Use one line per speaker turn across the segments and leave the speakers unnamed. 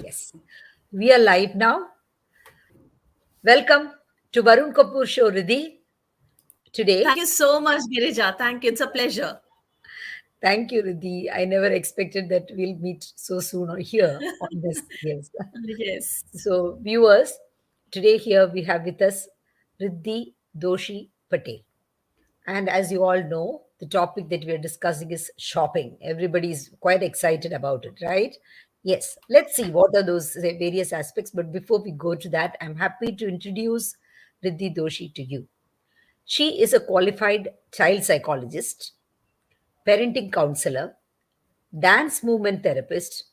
Yes, we are live now. Welcome to Varun Kapur show, Riddhi.
Thank
Today,
you so much, Girija. Thank you. It's a pleasure.
thank you, Riddhi. I never expected that we'll meet so soon or here on this. Yes.
Yes.
So, viewers, today here we have with us Riddhi Doshi Patel. And as you all know, the topic that we are discussing is shopping. Everybody is quite excited about it, right? Yes. Let's see what are those various aspects. But before we go to that, I'm happy to introduce Riddhi Doshi to you. She is a qualified child psychologist, parenting counselor, dance movement therapist,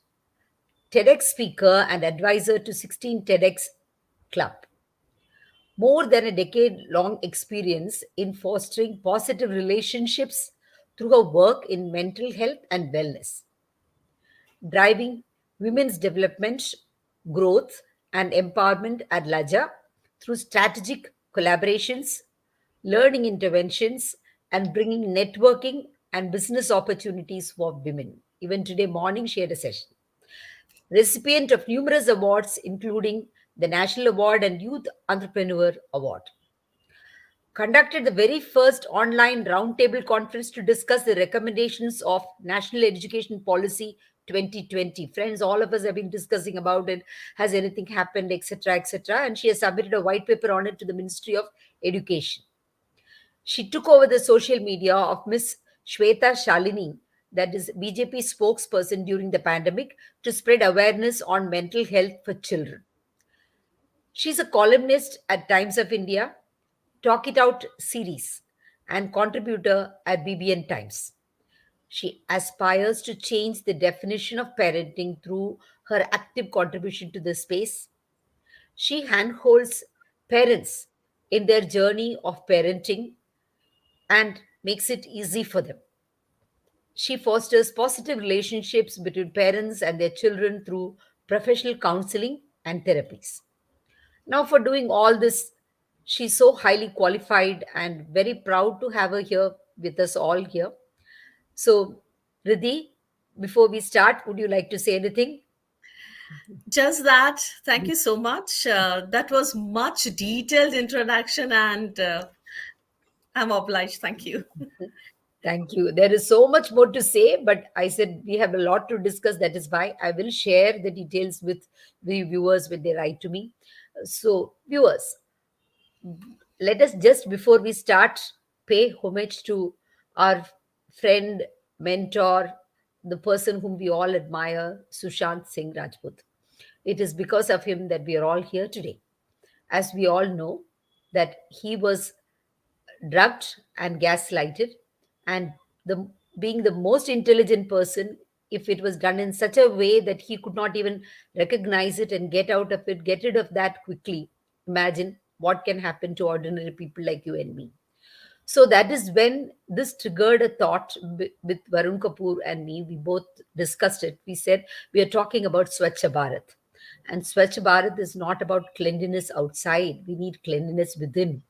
TEDx speaker, and advisor to 16 TEDx Club. More than a decade long experience in fostering positive relationships through her work in mental health and wellness, driving women's development, growth, and empowerment at LAJA through strategic collaborations, learning interventions, and bringing networking and business opportunities for women. Even today morning, she had a session. Recipient of numerous awards, including the National Award and Youth Entrepreneur Award, conducted the very first online roundtable conference to discuss the recommendations of National Education Policy 2020. Friends, all of us have been discussing about it. Has anything happened, etc., etc. And she has submitted a white paper on it to the Ministry of Education. She took over the social media of Miss Shweta Shalini, that is BJP spokesperson during the pandemic, to spread awareness on mental health for children. She's a columnist at Times of India, Talk It Out series, and contributor at BBN Times. She aspires to change the definition of parenting through her active contribution to the space. She handholds parents in their journey of parenting and makes it easy for them. She fosters positive relationships between parents and their children through professional counseling and therapies. Now, for doing all this, she's so highly qualified and very proud to have her here with us all here. So, Riddhi, before we start, would you like to say anything?
Just that. Thank you so much. That was much detailed introduction, and I'm obliged. Thank you.
Thank you. There is so much more to say, but I said we have a lot to discuss. That is why I will share the details with the viewers when they write to me. So, viewers, let us just before we start pay homage to our friend, mentor, the person whom we all admire, Sushant Singh Rajput. It is because of him that we are all here today. As we all know, that he was drugged and gaslighted, and the being the most intelligent person, if it was done in such a way that he could not even recognize it and get out of it, get rid of that quickly, imagine what can happen to ordinary people like you and me. So that is when this triggered a thought with Varun Kapoor and me. We both discussed it. We said we are talking about Swachh Bharat. And Swachh Bharat is not about cleanliness outside. We need cleanliness within.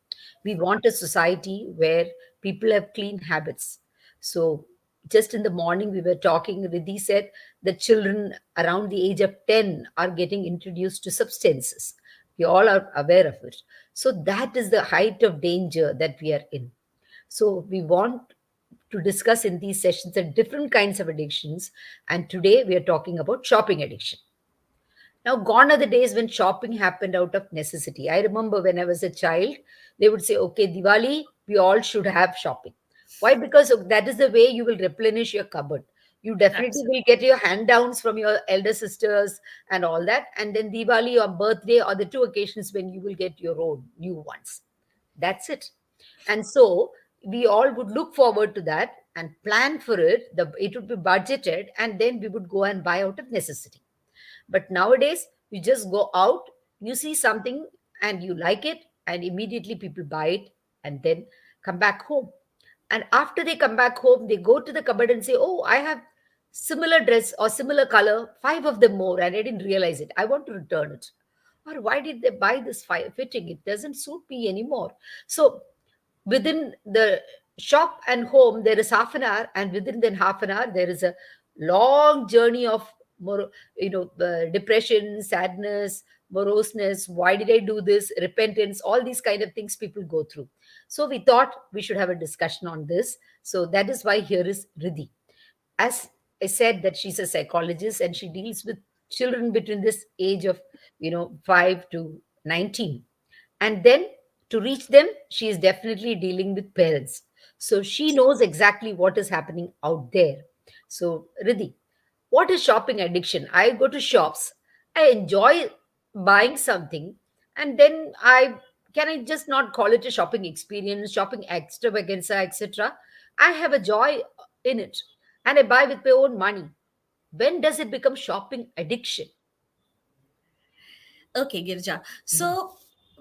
We want a society where people have clean habits. So just in the morning we were talking, Riddhi said that children around the age of 10 are getting introduced to substances. We all are aware of it. So that is the height of danger that we are in. So we want to discuss in these sessions the different kinds of addictions. And today we are talking about shopping addiction. Now, gone are the days when shopping happened out of necessity. I remember when I was a child, they would say, okay, Diwali, we all should have shopping. Why? Because that is the way you will replenish your cupboard. You definitely
Absolutely.
will get your hand downs from your elder sisters and all that. And then Diwali or birthday are the two occasions when you will get your own new ones. That's it. And so we all would look forward to that and plan for it. It would be budgeted, and then we would go and buy out of necessity. But nowadays, you just go out, you see something and you like it, and immediately people buy it and then come back home. And after they come back home, they go to the cupboard and say, oh, I have similar dress or similar color, five of them more, and I didn't realize it. I want to return it. Or why did they buy this fitting? It doesn't suit me anymore. So within the shop and home, there is half an hour, and within then half an hour, there is a long journey of depression, sadness, moroseness. Why did I do this? Repentance, all these kind of things people go through. So we thought we should have a discussion on this. So that is why here is Riddhi. As I said, that she's a psychologist and she deals with children between this age of 5 to 19. And then to reach them, she is definitely dealing with parents. So she knows exactly what is happening out there. So, Riddhi, what is shopping addiction? I go to shops, I enjoy buying something, and then I just not call it a shopping experience, shopping extravaganza, etc. I have a joy in it, and I buy with my own money. When does it become shopping addiction?
Okay, Girja.
Mhm.
So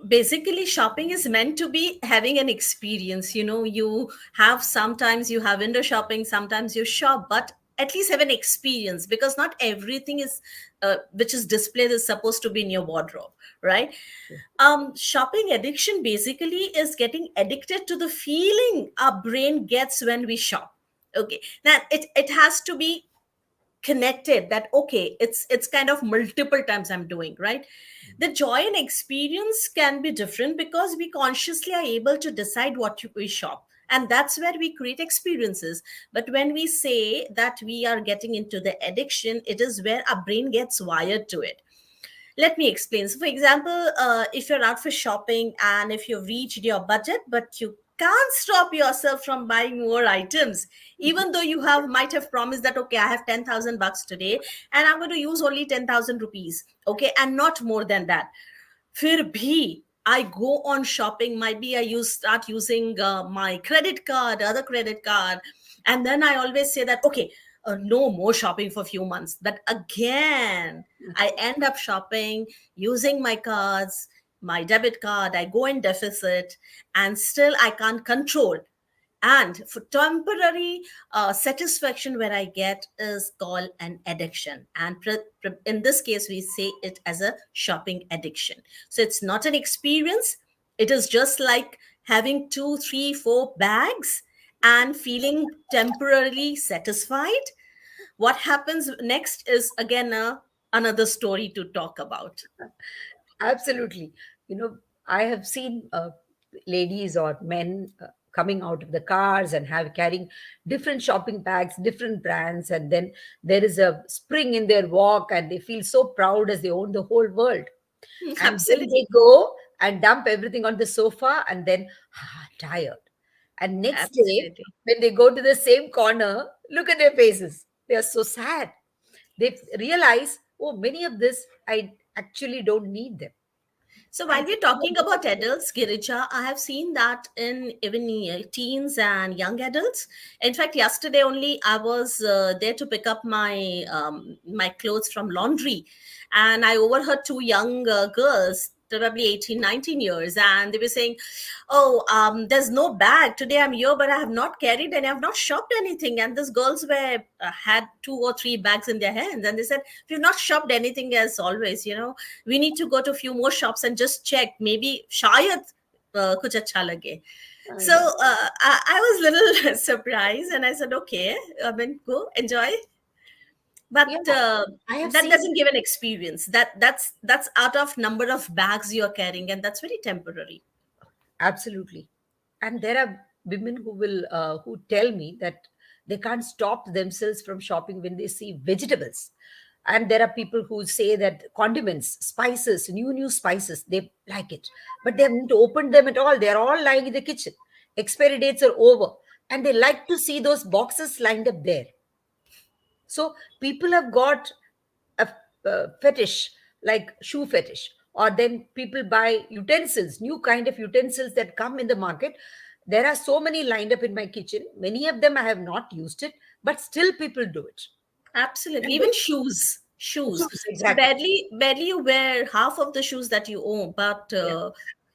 basically, shopping is meant to be having an experience. You have sometimes you have window shopping, sometimes you shop, but at least have an experience, because not everything is which is displayed is supposed to be in your wardrobe, right? Shopping addiction basically is getting addicted to the feeling our brain gets when we shop. Okay, now it has to be connected, that okay, it's kind of multiple times I'm doing, right? The joy and experience can be different because we consciously are able to decide we shop, and that's where we create experiences. But when we say that we are getting into the addiction, it is where our brain gets wired to it. Let me explain. So, for example, if you're out for shopping and if you've reached your budget, but you can't stop yourself from buying more items, even though you have might have promised that okay, I have 10,000 bucks today, and I'm going to use only 10,000 rupees, okay, and not more than that. फिर भी I go on shopping. Maybe I start using my credit card, other credit card, and then I always say that okay, no more shopping for a few months. But again, I end up shopping using my cards, my debit card. I go in deficit, and still I can't control. And for temporary satisfaction where I get is called an addiction, and in this case we say it as a shopping addiction. So it's not an experience, it is just like having two, three, four bags and feeling temporarily satisfied. What happens next is again another story to talk about.
Absolutely. I have seen ladies or men coming out of the cars and have carrying different shopping bags, different brands, and then there is a spring in their walk, and they feel so proud as they own the whole world. And then they
Absolutely.
go and dump everything on the sofa, and then tired. And next day,
Absolutely.
when they go to the same corner, look at their faces. They are so sad. They realize, oh, many of this I actually don't need them.
So while
And
we're talking about adults, Girija, I have seen that in even teens and young adults. In fact, yesterday only I was there to pick up my clothes from laundry, and I overheard two young girls, probably 18, 19 years, and they were saying, "Oh, there's no bag today. I'm here, but I have not carried and I have not shopped anything." And these girls were had two or three bags in their hands, and they said, "We've not shopped anything as always. We need to go to a few more shops and just check, maybe shayad kuch acha lage." So
yeah,
I was a little surprised, and I said, okay, I mean, go enjoy.
yeah,
But
I have
that
seen.
doesn't give an experience. That's out of number of bags you're carrying, and that's very temporary.
Absolutely. And there are women who tell me that they can't stop themselves from shopping when they see vegetables. And there are people who say that condiments, spices, new spices, they like it. But they haven't opened them at all. They're all lying in the kitchen. Expiry dates are over. And they like to see those boxes lined up there. So people have got a fetish, like shoe fetish, or then people buy utensils, new kind of utensils that come in the market. There are so many lined up in my kitchen. Many of them I have not used it, but still people do it.
Absolutely.
And then
Even shoes.
shoes,
So
exactly.
barely you wear half of the shoes that you own, but
Yeah.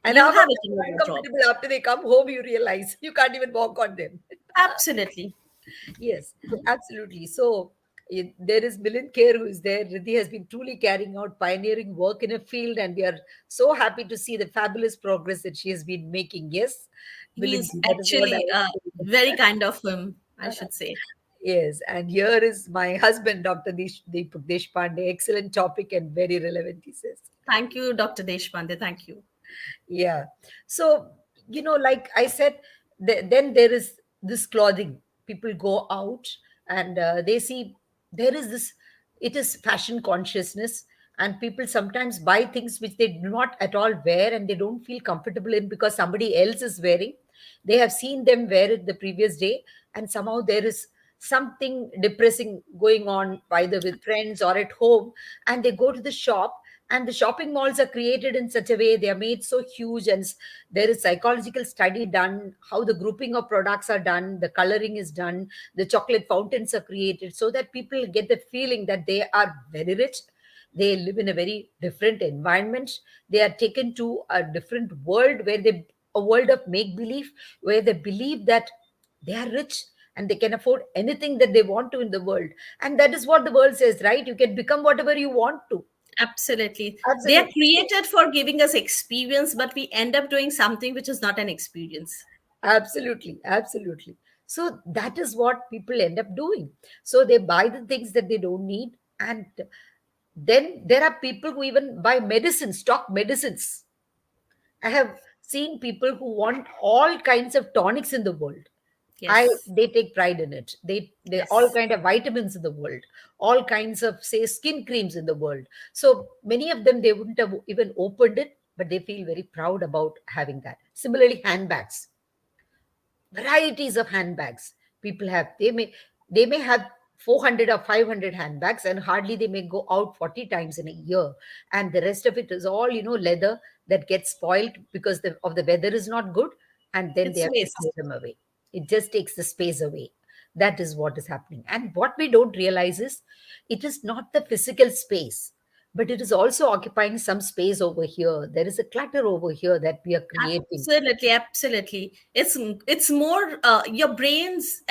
And
you
how
have
about
it in your wardrobe.
uncomfortable after they come home, you realize you can't even walk on them.
Absolutely.
Yes, absolutely. So there is Milind Kher who is there. Riddhi has been truly carrying out pioneering work in a field, and we are so happy to see the fabulous progress that she has been making. Yes, Milind,
He's
that is what I
actually
was saying.
very kind of him, I should say.
Yes, and here is my husband, Dr. Deepak Deshpande. Excellent topic and very relevant, he says.
Thank you, Dr. Deshpande. Thank you.
Yeah. So, like I said, then there is this clothing. People go out and they see there is this, it is fashion consciousness, and people sometimes buy things which they do not at all wear and they don't feel comfortable in because somebody else is wearing. They have seen them wear it the previous day, and somehow there is something depressing going on either with friends or at home, and they go to the shop, and the shopping malls are created in such a way, they are made so huge, and there is psychological study done how the grouping of products are done, the coloring is done, the chocolate fountains are created so that people get the feeling that they are very rich, they live in a very different environment, they are taken to a different world where they, a world of make believe, where they believe that they are rich and they can afford anything that they want to in the world. And that is what the world says, right? You can become whatever you want to.
Absolutely. They are
Absolutely.
created for giving us experience, but we end up doing something which is not an experience.
Absolutely. Absolutely. So that is what people end up doing. So they buy the things that they don't need. And then there are people who even buy medicines, stock medicines. I have seen people who want all kinds of tonics in the world. I
Yes.
They take pride in it. They all
Yes.
kind of vitamins in the world, all kinds of say skin creams in the world. So many of them they wouldn't have even opened it, but they feel very proud about having that. Similarly, handbags, varieties of handbags people have. They may have 400 or 500 handbags, and hardly they may go out 40 times in a year, and the rest of it is all leather that gets spoiled because of the weather is not good, and then they
It's
have to throw
waste.
them away. It just takes the space away. That is what is happening, and what we don't realize is it is not the physical space, but it is also occupying some space over here. There is a clutter over here that we are creating.
Absolutely, absolutely. It's more your brains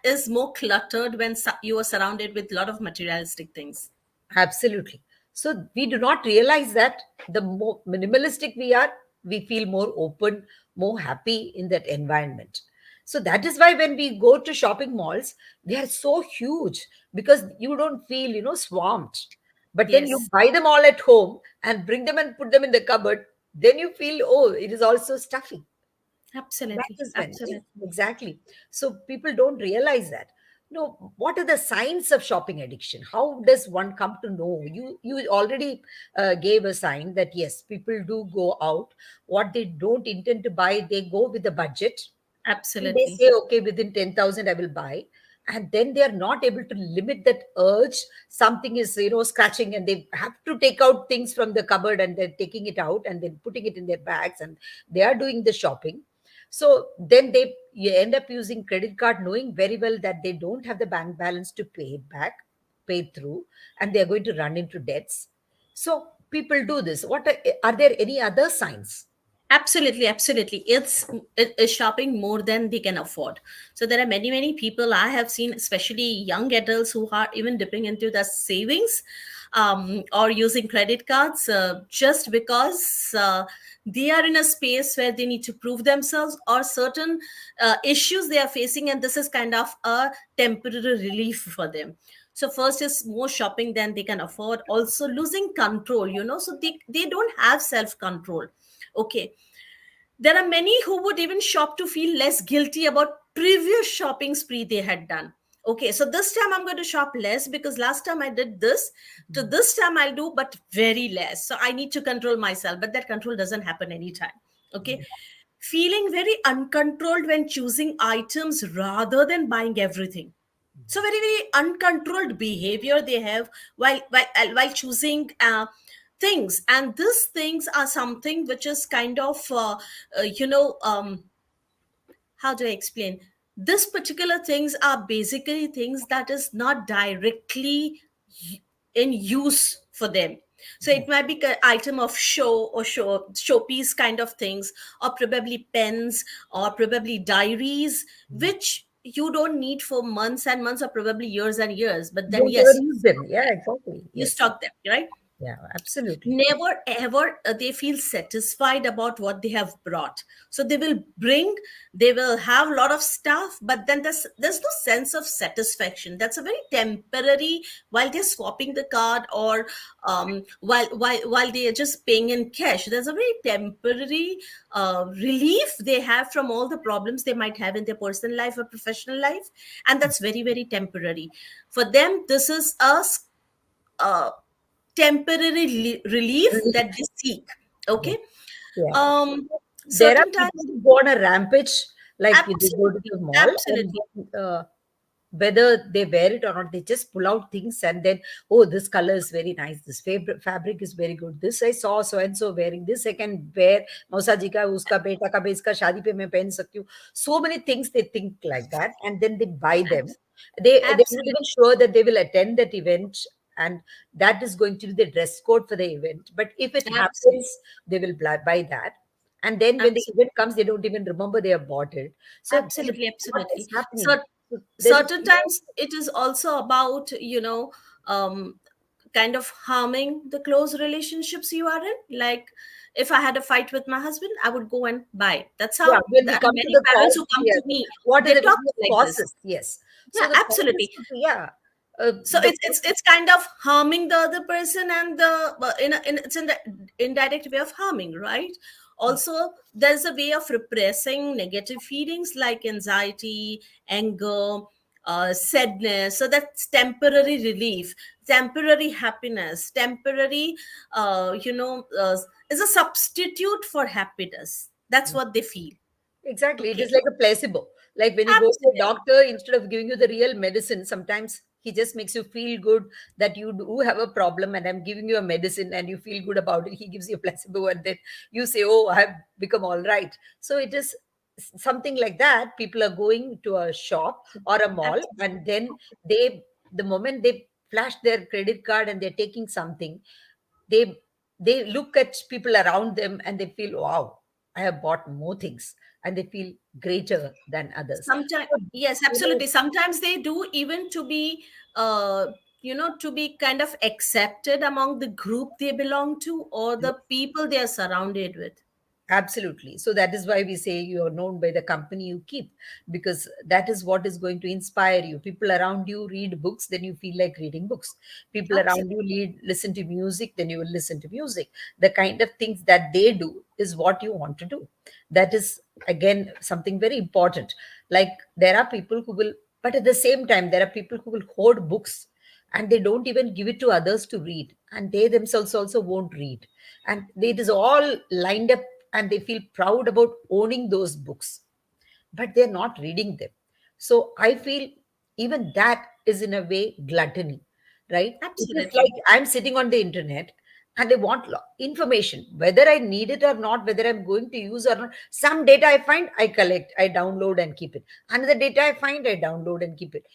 is more cluttered when you are surrounded with a lot of materialistic things.
Absolutely. So we do not realize that the more minimalistic we are, we feel more open, more happy in that environment. So that is why when we go to shopping malls, they are so huge because you don't feel, swamped. But then you
Yes,
buy them all at home and bring them and put them in the cupboard, then you feel, oh, it is also stuffy. That
absolutely,
is when
absolutely.
exactly. So people don't realize that. No, what are the signs of shopping addiction? How does one come to know? You already gave a sign that yes, people do go out. What they don't intend to buy, they go with the budget. And they
Absolutely.
say, okay, within 10,000, I will buy. And then they are not able to limit that urge. Something is, scratching, and they have to take out things from the cupboard and they're taking it out and then putting it in their bags and they are doing the shopping. So then you end up using credit card knowing very well that they don't have the bank balance to pay it back, pay it through, and they're going to run into debts. So people do this. Are there any other signs?
Absolutely, absolutely. It is shopping more than they can afford. So there are many, many people I have seen, especially young adults who are even dipping into their savings, or using credit cards, just because they are in a space where they need to prove themselves or certain issues they are facing, and this is kind of a temporary relief for them. So first is more shopping than they can afford, also losing control, so they don't have self control. Okay, there are many who would even shop to feel less guilty about previous shopping spree they had done. Okay, so this time I'm going to shop less because last time I did this. To this time I'll do, but very less. So I need to control myself, but that control doesn't happen anytime. Okay, feeling very uncontrolled when choosing items rather than buying everything. So very, very uncontrolled behavior they have while choosing things, and these things are something which is kind of how do I explain? This particular things are basically things that is not directly in use for them. So it might be an item of show or showpiece kind of things, or probably pens, or probably diaries, which you don't need for months and months, or probably years and years. But then
Don't ever
yes,
use them. Yeah, exactly.
you
Yes.
stock them, right?
Yeah, absolutely.
Never ever they feel satisfied about what they have brought. So they will bring, they will have a lot of stuff, but then there's no sense of satisfaction. That's a very temporary, while they're swapping the card, or while they are just paying in cash, there's a very temporary relief they have from all the problems they might have in their personal life or professional life, and that's very, very temporary. For them, this is a temporary relief that
Relief.
they seek.
Yeah.
Okay.
Yeah.
um
There are
Certain
people
times.
who go on a rampage, like they go to
Absolutely,
the mall and
absolutely,
whether they wear it or not, they just pull out things and then, oh, this color is very nice. This fabric is very good. This I saw so and so wearing this. I can wear. मौसा जी का उसका बेटा का भी इसका शादी पे मैं पहन सकती हूँ. So many things they think like that, and then they buy them. They're not
absolutely,
even sure that they will attend that event, and that is going to be the dress code for the event. But if it
absolutely,
happens, they will buy that. And then when the
absolutely,
event comes, they don't even remember they have bought it. So
absolutely,
what is
absolutely.
happening?
So
So there is
certain times it is also about, um kind of harming the close relationships you are in. Like, if I had a fight with my husband, I would go and buy. That's
yeah,
how,
when we come to
many
the
parents
cause,
who come
yes.
to me,
What are
they
the
talk
various
like this.
causes? Yes.
Yeah,
So the causes
absolutely.
could be, yeah.
So
The
it's kind of harming the other person, and it's in the indirect way of harming, right? Also, there's a way of repressing negative feelings like anxiety, anger, sadness. So that's temporary relief, temporary happiness, temporary, is a substitute for happiness. That's what they feel.
exactly. It
Okay.
is like a placebo. Like when you go to a
Absolutely,
doctor, instead of giving you the real medicine, sometimes he just makes you feel good that you do have a problem and I'm giving you a medicine and you feel good about it. He gives you a placebo and then you say, oh, I've become all right. So it is something like that. People are going to a shop or a mall
absolutely,
and then they, the moment they flash their credit card and they're taking something, they they look at people around them and they feel, wow, I have bought more things, and they feel greater than others.
sometimes.
So,
Yes,
you know,
absolutely. Sometimes they do, even to be uh to be kind of accepted among the group they belong to, or the people they are surrounded with.
absolutely. So that is why we say you are known by the company you keep, because that is what is going to inspire you. People around you read books, then you feel like reading books. People around you
Absolutely,
listen to music, then you will listen to music. The kind of things that they do is what you want to do. That is, again, something very important. Like there are people who will, but at the same time, there are people who will hoard books and they don't even give it to others to read, and they themselves also won't read, and it is all lined up, and they feel proud about owning those books, but they're not reading them. So I feel even that is in a way gluttony, right? It is
absolutely,
like I'm sitting on the internet and I want information, whether I need it or not, whether I'm going to use or not. Some data I find, I collect, I download and keep it. Another data I find, I download and keep it.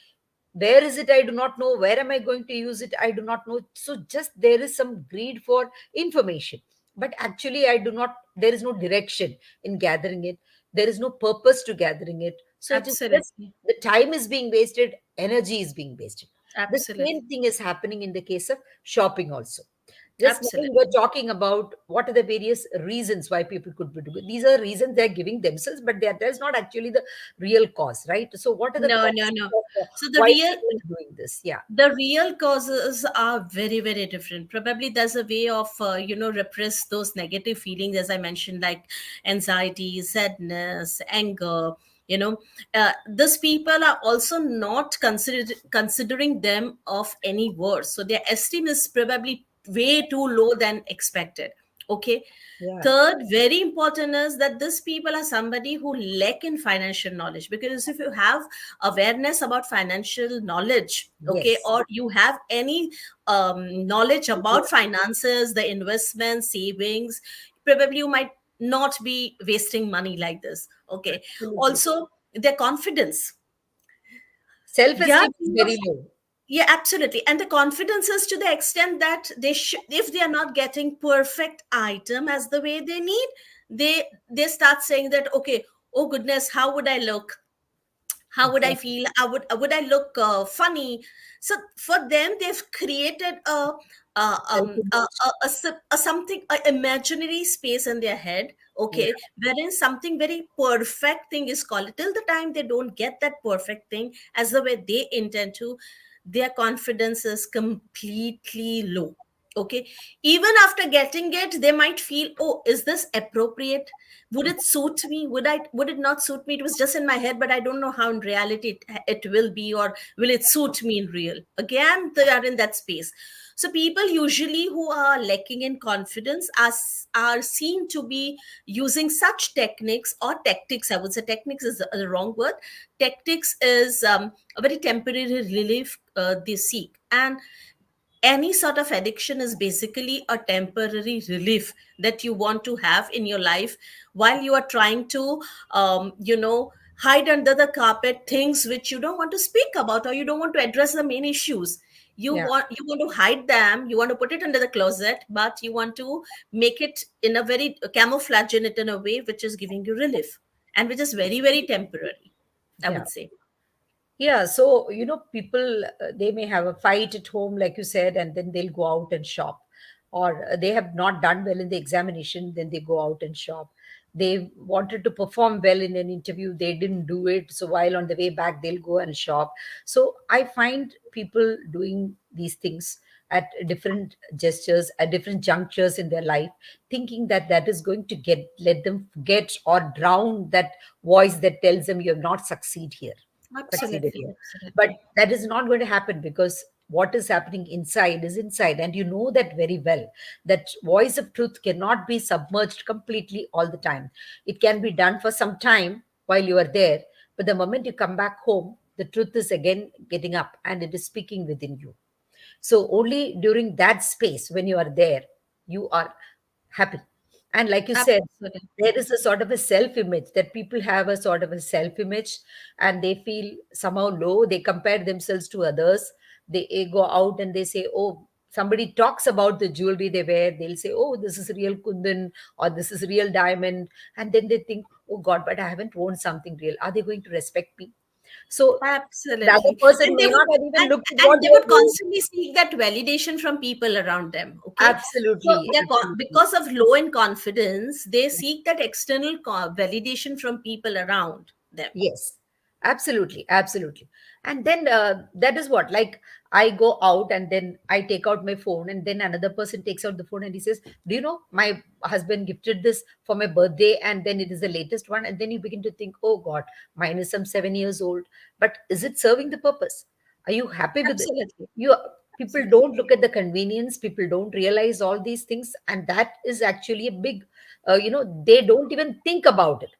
Where is it? I do not know. Where am I going to use it? I do not know. So just there is some greed for information, but actually I do not, there is no direction in gathering it. There is no purpose to gathering it. So it is just,
absolutely,
the time is being wasted, energy is being wasted. The
absolutely,
same thing is happening in the case of shopping also. Just now we were
absolutely.
talking about what are the various reasons why people could be doing. These are reasons they're giving themselves, but that's not actually the real cause, right? So what are the
No, no,
causes
no.
of
So
why people are doing this? Yeah.
the real causes are very, very different. Probably there's a way of repress those negative feelings, as I mentioned, like anxiety, sadness, anger. These people are also not considering them of any worth, so their esteem is probably way too low than expected. Okay.
Yeah.
Third, very important is that these people are somebody who lack in financial knowledge, because if you have awareness about financial knowledge, okay,
Yes.
or you have any knowledge
Yeah,
about finances, the investments, savings, probably you might not be wasting money like this. Okay.
absolutely.
Also, their confidence. Yeah,
Self-esteem is very low.
yeah, absolutely. And the confidence is to the extent that if they are not getting perfect item as the way they need, they start saying that, okay, oh goodness, how would I look? How would I
Exactly.
feel? Would I look funny? So for them, they've created
Self-image.
a something, a imaginary space in their head,
Yeah.
okay, wherein something very perfect thing is called. Till the time they don't get that perfect thing as the way they intend to, their confidence is completely low. Okay, even after getting it, they might feel, oh, is this appropriate? Would it suit me? Would it not suit me? It was just in my head, but I don't know how in reality it will be, or will it suit me in real? Again, they are in that space. So people usually who are lacking in confidence are seen to be using such techniques or tactics. I would say techniques is the wrong word. Tactics is a very temporary relief they seek. And any sort of addiction is basically a temporary relief that you want to have in your life while you are trying to hide under the carpet things which you don't want to speak about, or you don't want to address the main issues.
Yeah.
You want to hide them, you want to put it under the closet, but you want to make it in a very camouflage in it in a way which is giving you relief, and which is very, very temporary, I
Yeah.
would say.
Yeah, so people they may have a fight at home, like you said, and then they'll go out and shop, or they have not done well in the examination, then they go out and shop. They wanted to perform well in an interview, they didn't do it, so while on the way back, they'll go and shop. So I find people doing these things at different gestures, at different junctures in their life, thinking that that is going to let them forget or drown that voice that tells them you have not succeeded
Absolutely,
here. But
absolutely.
that is not going to happen, because what is happening inside is inside, and you know that very well. That voice of truth cannot be submerged completely all the time. It can be done for some time while you are there, but the moment you come back home, the truth is again getting up and it is speaking within you. So only during that space when you are there, you are happy. And like you said,
Absolutely.
there is a sort of a self image, that people have a sort of a self image, and they feel somehow low. They compare themselves to others. They go out and they say, oh, somebody talks about the jewelry they wear. They'll say, oh, this is real kundan, or this is real diamond. And then they think, oh God, but I haven't worn something real. Are they going to respect me? So the other
Absolutely.
person
And
may
they would
not have even
and,
looked at
and
what
they
they are
would
doing.
constantly seek that validation from people around them. Okay. So
Absolutely, absolutely.
because of low in confidence, they seek that external validation from people around them.
Yes, absolutely, absolutely. And then that is what, like, I go out and then I take out my phone, and then another person takes out the phone and he says, do you know, my husband gifted this for my birthday, and then it is the latest one. And then you begin to think, oh God, mine is some 7 years old. But is it serving the purpose? Are you happy with it?
Absolutely.
You People
Absolutely.
don't look at the convenience, people don't realize all these things, and that is actually a big, they don't even think about it,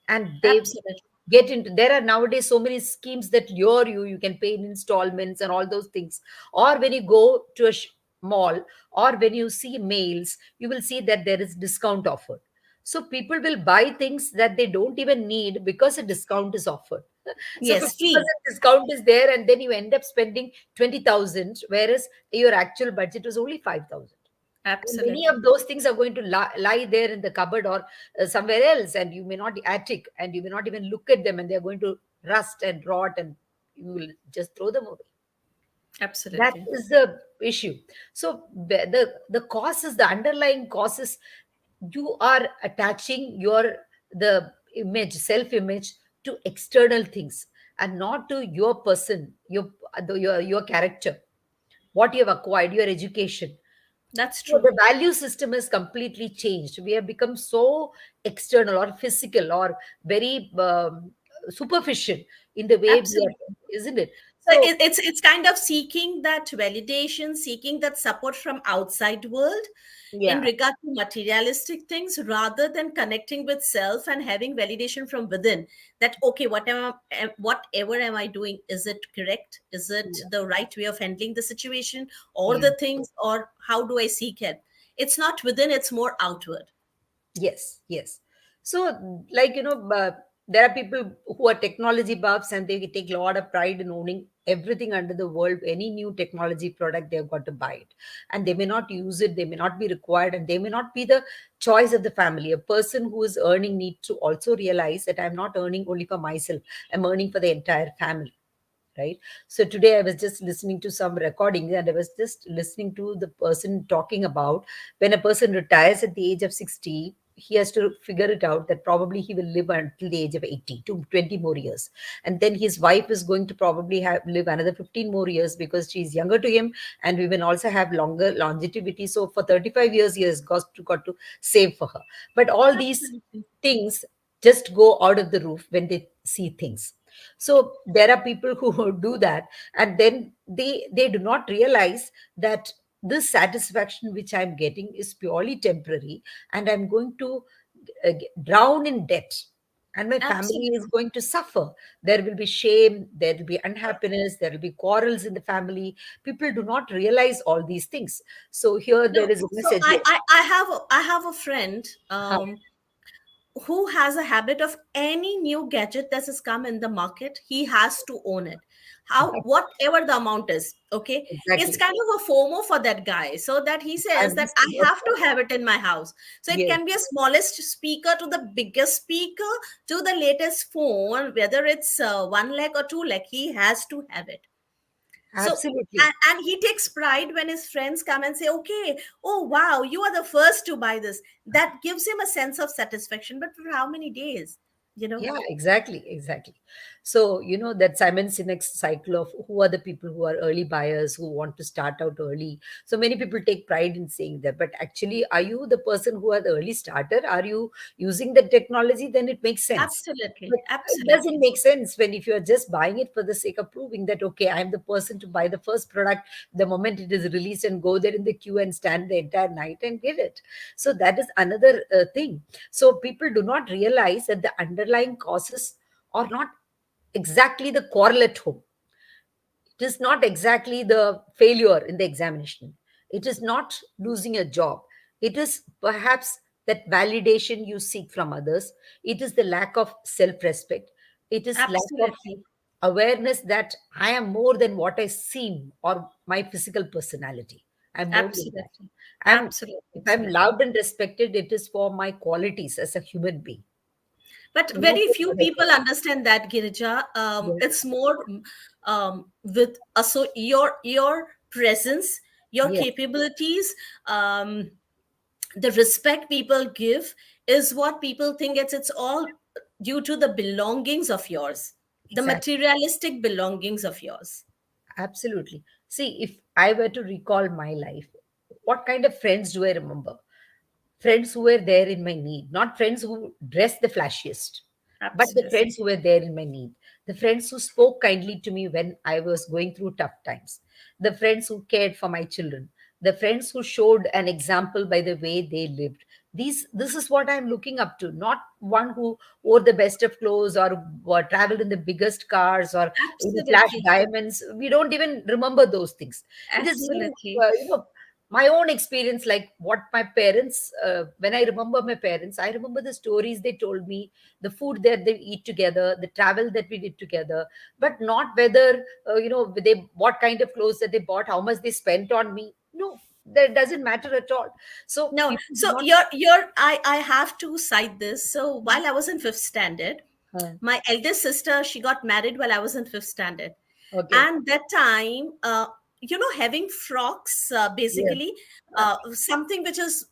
and they
Absolutely.
get into. There are nowadays so many schemes that you can pay in installments and all those things. Or when you go to a mall, or when you see mails, you will see that there is discount offered. So people will buy things that they don't even need because a discount is offered. So
Yes,
50%
free.
discount is there, and then you end up spending 20,000, whereas your actual budget was only 5,000. And many
Absolutely.
of those things are going to lie there in the cupboard, or somewhere else, and you may not attic, and you may not even look at them, and they're going to rust and rot, and you will just throw them away. That
Absolutely.
is the issue. So the cause is, the underlying cause is, you are attaching the self image, to external things, and not to your person, your character, what you have acquired, your education.
That's
So
true.
the value system has completely changed. We have become so external or physical, or very superficial in the way we
Absolutely.
are, isn't it?
So
So
it's kind of seeking that validation, seeking that support from outside world in
yeah,
regard to materialistic things, rather than connecting with self and having validation from within. That okay, whatever am I doing? Is it correct? Is it
yeah,
the right way of handling the situation, or
yeah.
the things, or how do I seek help? It's not within; it's more outward.
Yes, yes. So, like, there are people who are technology buffs, and they take a lot of pride in owning everything under the world, any new technology product, they've got to buy it. And they may not use it, they may not be required, and they may not be the choice of the family. A person who is earning needs to also realize that I'm not earning only for myself, I'm earning for the entire family, right? So today I was just listening to some recordings, and I was just listening to the person talking about when a person retires at the age of 60, he has to figure it out that probably he will live until the age of 80 to 20 more years, and then his wife is going to probably live another 15 more years because she's younger to him, and we will also have longer longevity. So for 35 years he has got to save for her. But all these
Absolutely.
things just go out of the roof when they see things. So there are people who do that, and then they do not realize that this satisfaction which I'm getting is purely temporary, and I'm going to drown in debt, and my family is
Absolutely.
going to suffer. There will be shame, there will be unhappiness, there will be quarrels in the family. People do not realize all these things. So here
No,
there is a
so
message.
I have a friend
Huh.
who has a habit of any new gadget that has come in the market, he has to own it. How, whatever the amount is, okay? It's
Exactly.
kind of a FOMO for that guy, so that he says
I'm
that
just
I
about
have to have it in my house. So it
yes,
can be a smallest speaker to the biggest speaker to the latest phone, whether it's 1 lakh or 2 lakh, he has to have it. So,
absolutely.
and he takes pride when his friends come and say, okay, oh wow, you are the first to buy this. That gives him a sense of satisfaction, but for how many days, you know?
Yeah, exactly, exactly. So, that Simon Sinek's cycle of who are the people who are early buyers who want to start out early. So many people take pride in saying that, but actually, are you the person who are the early starter? Are you using the technology? Then it makes sense.
Absolutely,
But it doesn't
absolutely.
make sense when if you are just buying it for the sake of proving that, okay, I'm the person to buy the first product the moment it is released and go there in the queue and stand the entire night and get it. So that is another thing. So people do not realize that the underlying causes are not exactly the quarrel at home. It is not exactly the failure in the examination. It is not losing a job. It is perhaps that validation you seek from others. It is the lack of self respect. It is lack of
Absolutely,
awareness that I am more than what I seem or my physical personality. I'm more than that.
absolutely,
I'm
absolutely,
if I'm
absolutely.
loved and respected, it is for my qualities as a human being.
But
Not
very
for
few
other
people
things.
understand that, Girija.
Yes,
It's more with so your presence, your
yes,
capabilities, um, the respect people give is what people think it's all due to the belongings of yours, the
exactly.
materialistic belongings of yours.
Absolutely. See, if I were to recall my life, what kind of friends do I remember? Friends who were there in my need, not friends who dressed the flashiest, but the
Absolutely.
friends who were there in my need, the friends who spoke kindly to me when I was going through tough times, the friends who cared for my children, the friends who showed an example by the way they lived. This is what I'm looking up to, not one who wore the best of clothes or traveled in the biggest cars or flash
Absolutely.
diamonds. We don't even remember those things. It is very,
Absolutely.
my own experience, like what my parents, when I remember my parents, I remember the stories they told me, the food that they eat together, the travel that we did together, but not whether, they what kind of clothes that they bought, how much they spent on me. No, that doesn't matter at all. So
No,
people do
so
not.
I have to cite this. So while I was in fifth standard,
uh,
my eldest sister, she got married while I was in fifth standard.
okay.
And that time, having frocks,
Yes.
basically, something which is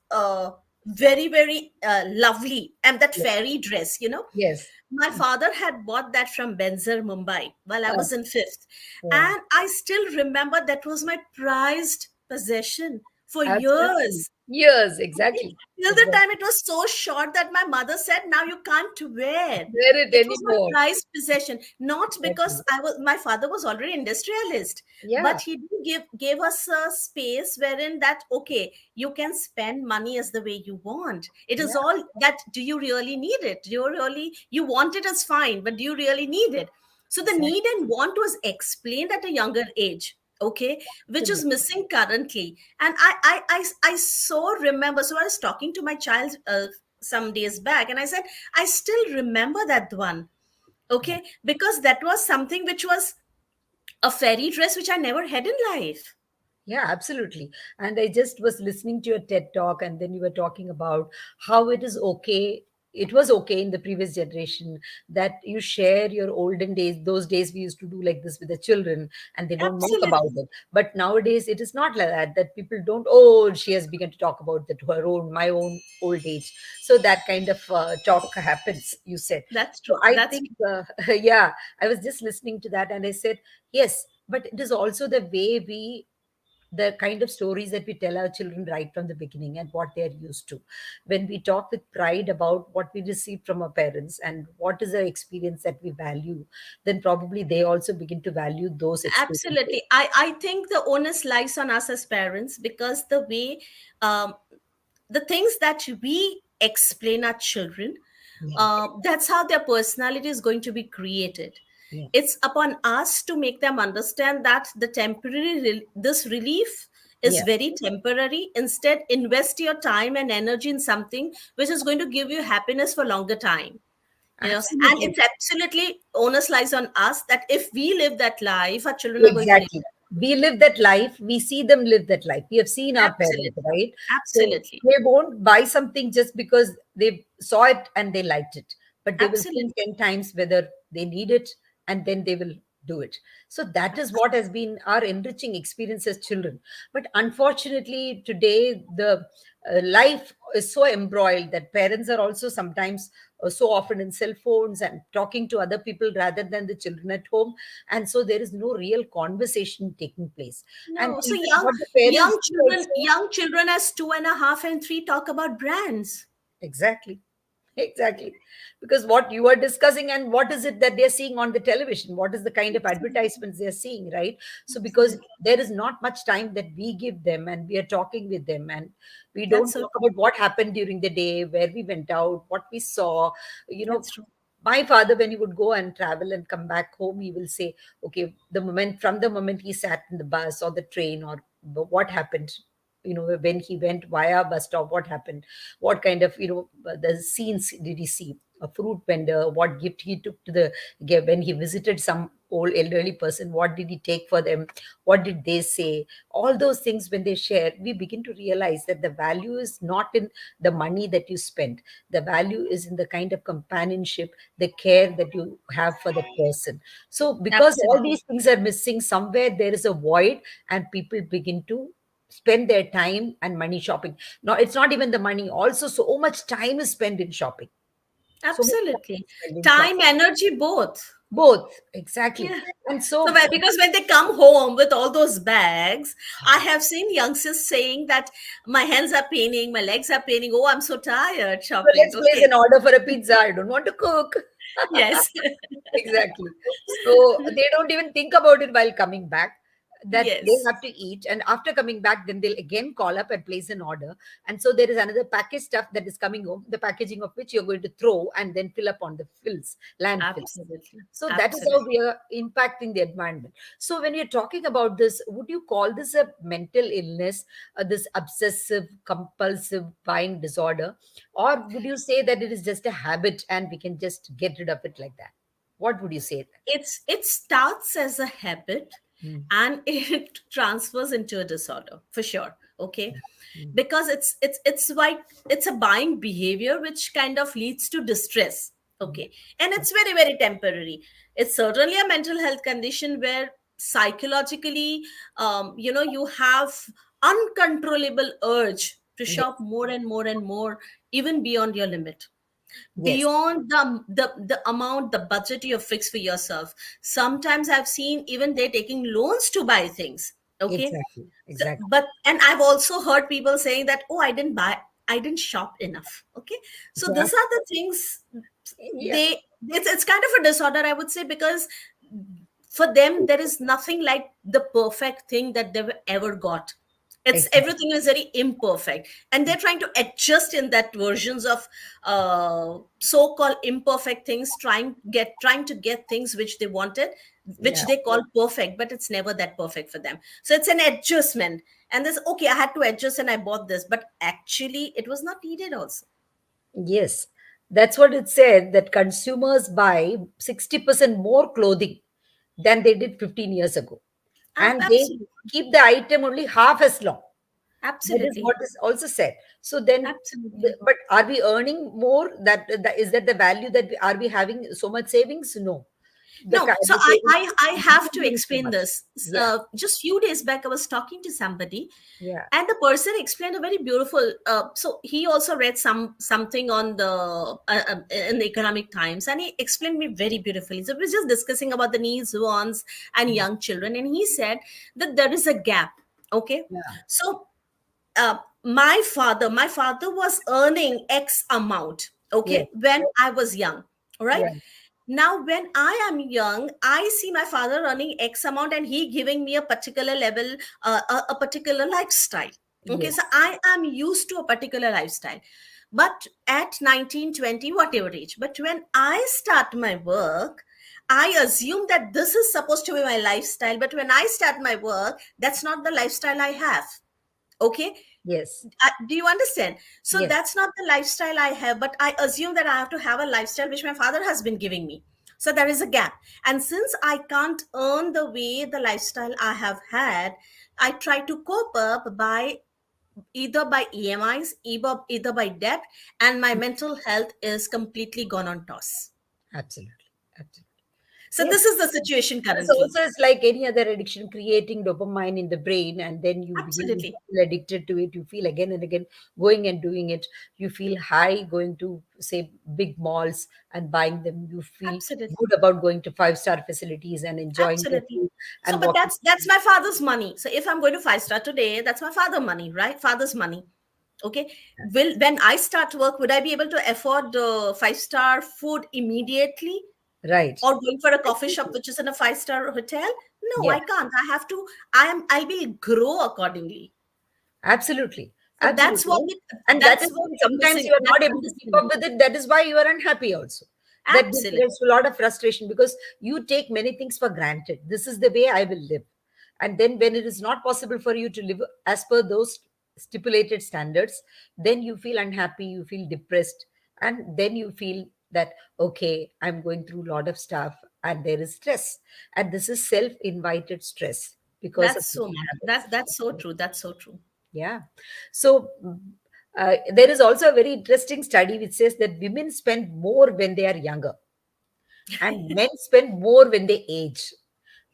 very, very lovely, and that
Yes.
fairy dress,
Yes.
my father had bought that from Benzer, Mumbai, while I
Uh,
was in fifth.
yeah.
And I still remember that was my prized possession for
Absolutely.
years.
Yes.
Okay.
Exactly.
Till the time
Exactly.
it was so short that my mother said, "Now you can't wear."
Wear it
It was my
anymore.
prized possession, not because
Exactly.
my father was already industrialist,
Yeah.
but he did gave us a space wherein that, okay, you can spend money as the way you want. It is
Yeah.
all that. Do you really need it? Do you really, you want it as fine, but do you really need it? So the
Exactly.
need and want was explained at a younger age, okay, which is
Absolutely.
missing currently. And I so remember. So I was talking to my child some days back, and I said, I still remember that one,
Yeah.
okay, because that was something which was a fairy dress which I never had in life.
Yeah, absolutely. And I just was listening to your TED talk, and then you were talking about how it is okay. It was okay in the previous generation that you share your olden days. Those days we used to do like this with the children, and they don't mock about
Absolutely.
it. But nowadays it is not like that. That people don't. Oh, she has begun to talk about that her own, my own old age. So that kind of talk happens. You said.
That's
So
true.
I
That's
think,
true.
yeah, I was just listening to that, and I said yes. But it is also the way we the kind of stories that we tell our children right from the beginning and what they are used to. When we talk with pride about what we received from our parents and what is the experience that we value, then probably they also begin to value those experiences.
Absolutely. I think the onus lies on us as parents, because the way, um, the things that we explain our children,
Yeah,
that's how their personality is going to be created.
yeah,
It's upon us to make them understand that the this relief is
yeah,
very temporary. Instead, invest your time and energy in something which is going to give you happiness for longer time. And
absolutely.
it's absolutely onus lies on us that if we live that life, our children are going to live
Exactly. We live that life. We see them live that life. We have seen
that.
our parents,
Absolutely.
right? So
Absolutely.
they won't buy something just because they saw it and they liked it, but they will think
Absolutely.
10 times whether they need it, and then they will do it. So that is what has been our enriching experience as children. But unfortunately, today, the life is so embroiled that parents are also sometimes so often in cell phones and talking to other people rather than the children at home, and so there is no real conversation taking place. And
No, so
even what the parents do also.
young children as 2.5 and 3 talk about brands.
Exactly. Exactly. Because what you are discussing and what is it that they're seeing on the television? What is the kind of
Absolutely.
advertisements they're seeing, right? So, because
Absolutely.
there is not much time that we give them and we are talking with them, and we don't
That's so
talk
true.
about what happened during the day, where we went out, what we saw. You know,
That's true.
my father, when he would go and travel and come back home, he will say, okay, the moment he sat in the bus or the train, or what happened, when he went via bus stop, what happened, what kind of the scenes did he see, a fruit vendor, what gift he took to when he visited some old elderly person, what did he take for them, what did they say, all those things. When they share, we begin to realize that the value is not in the money that you spend. The value is in the kind of companionship, the care that you have for the person. So because all
Absolutely.
these things are missing, somewhere there is a void, and people begin to spend their time and money shopping. No, it's not even the money. Also, so much time is spent in shopping. So much time
Absolutely.
is spent in shopping.
Time, energy, both.
Both, exactly.
Yeah.
And
So,
so,
because when they come home with all those bags, I have seen youngsters saying that my hands are paining, my legs are paining. Oh, I'm so tired
so
shopping.
let's place
Okay.
an order for a pizza. I don't want to cook.
Yes.
Exactly. So they don't even think about it while coming back, that they
Yes.
have to eat. And after coming back, then they'll again call up and place an order. And so there is another package stuff that is coming home, the packaging of which you're going to throw and then fill up on the landfills.
Absolutely.
So that is how
Absolutely.
we are impacting the environment. So when you're talking about this, would you call this a mental illness, this obsessive compulsive buying disorder? Or would you say that it is just a habit and we can just get rid of it like that? What would you say?
It starts as a habit
Mm,
and it transfers into a disorder for sure. Okay.
mm,
Because it's like it's a buying behavior which kind of leads to distress.
mm.
Okay. And it's very, very temporary. It's certainly a mental health condition where psychologically, you have uncontrollable urge to
Yes,
shop more and more and more, even beyond your limit,
yes,
beyond the amount, the budget you have fixed for yourself. Sometimes I've seen even they're taking loans to buy things. Okay.
exactly,
So,
exactly.
but and I've also heard people saying that, oh, I didn't shop enough. Okay. So
Yeah,
these are the things.
yeah,
It's kind of a disorder, I would say, because for them there is nothing like the perfect thing that they've ever got. It's
exactly.
everything is very imperfect, and they're trying to adjust in that versions of so-called imperfect things, trying to get things which they wanted, which
Yeah.
they call perfect, but it's never that perfect for them. So it's an adjustment, and this, okay, I had to adjust and I bought this, but actually it was not needed also.
Yes, that's what it said, that consumers buy 60% more clothing than they did 15 years ago. And they
Absolutely.
keep the item only half as long. That is
Absolutely.
what is also said. So then,
Absolutely.
but are we earning more? That is that the value that are we having so much savings? No,
No, so
the savings
I
is
have
not
to
doing so
explain
much.
this.
Yeah,
Just few days back, I was talking to somebody,
yeah,
and the person explained a very beautiful. So he also read something on the in the Economic Times, and he explained me very beautifully. So we was just discussing about the needs, wants, and young children, and he said that there is a gap. Okay,
yeah,
so my father was earning X amount,
yes,
okay, when I was young, all right.
yeah,
Now when I am young, I see my father earning X amount and he giving me a particular level, a particular lifestyle. Okay, so
yes,
I am used to a particular lifestyle, but at 19, 20, whatever age, but when I start my work, I assume that this is supposed to be my lifestyle, but when I start my work, that's not the lifestyle I have. Okay,
yes,
do you understand? So
yes,
that's not the lifestyle I have, but I assume that I have to have a lifestyle which my father has been giving me. So there is a gap, and since I can't earn the way the lifestyle I have had, I try to cope up by either by EMIs, either by debt, and my mental health is completely gone on toss.
absolutely, absolutely.
So
Yes.
this is the situation
This
currently.
also is like any other addiction, creating dopamine in the brain, and then you begin to
Absolutely.
feel addicted to it. You feel again and again going and doing it. You feel high going to, say, big malls and buying them. You feel
Absolutely.
good about going to five-star facilities and enjoying the
Absolutely.
food
So,
and
but
walking.
that's my father's money. So if I'm going to five-star today, that's my father money, right? Father's money. Okay. Will when I start work, would I be able to afford five-star food immediately,
Right.
or going for a coffee shop which is in a five-star hotel? No,
Yeah.
I can't. I have to. I will grow accordingly.
Absolutely.
So that's what
Absolutely.
we,
And that
that's
is
what
when
we're
sometimes
missing.
you are
That
not able to keep up
understanding.
with it. That is why you are unhappy also. That
Absolutely.
there's a lot of frustration because you take many things for granted. This is the way I will live. And then when it is not possible for you to live as per those stipulated standards, then you feel unhappy, you feel depressed, and then you feel that, okay, I'm going through a lot of stuff and there is stress. And this is self-invited stress because of
That's so
these
much.
habits.
That's so true. That's so true.
Yeah. So there is also a very interesting study which says that women spend more when they are younger and men spend more when they age.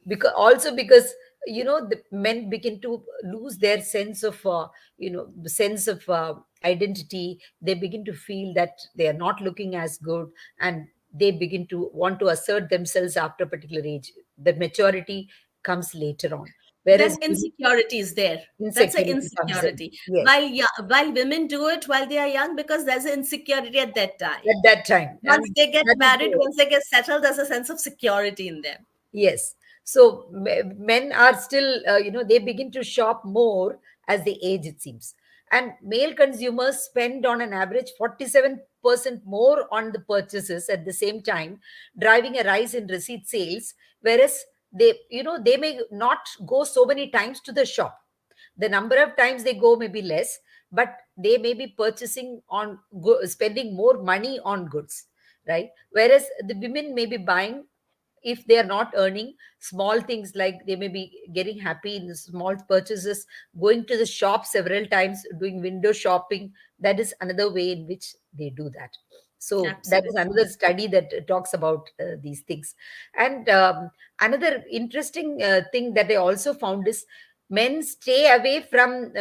Because also because the men begin to lose their sense of the sense of identity. They begin to feel that they are not looking as good, and they begin to want to assert themselves after a particular age. The maturity comes later on, whereas
Then insecurity is there. That's an
insecurity comes in.
insecurity.
Yes,
While yeah, while women do it while they are young, because there's an insecurity at that time.
at that time.
Once
And
they get
that is
married,
there.
once they get settled, there's a sense of security in them.
Yes. So men are still, they begin to shop more as they age, it seems. And male consumers spend on an average 47% more on the purchases at the same time, driving a rise in receipt sales. Whereas they may not go so many times to the shop. The number of times they go may be less, but they may be purchasing spending more money on goods, right? Whereas the women may be buying, if they are not earning, small things, like they may be getting happy in the small purchases, going to the shop several times, doing window shopping. That is another way in which they do that. So that is
Absolutely.
another study that talks about these things. And another interesting thing that I also found is men stay away from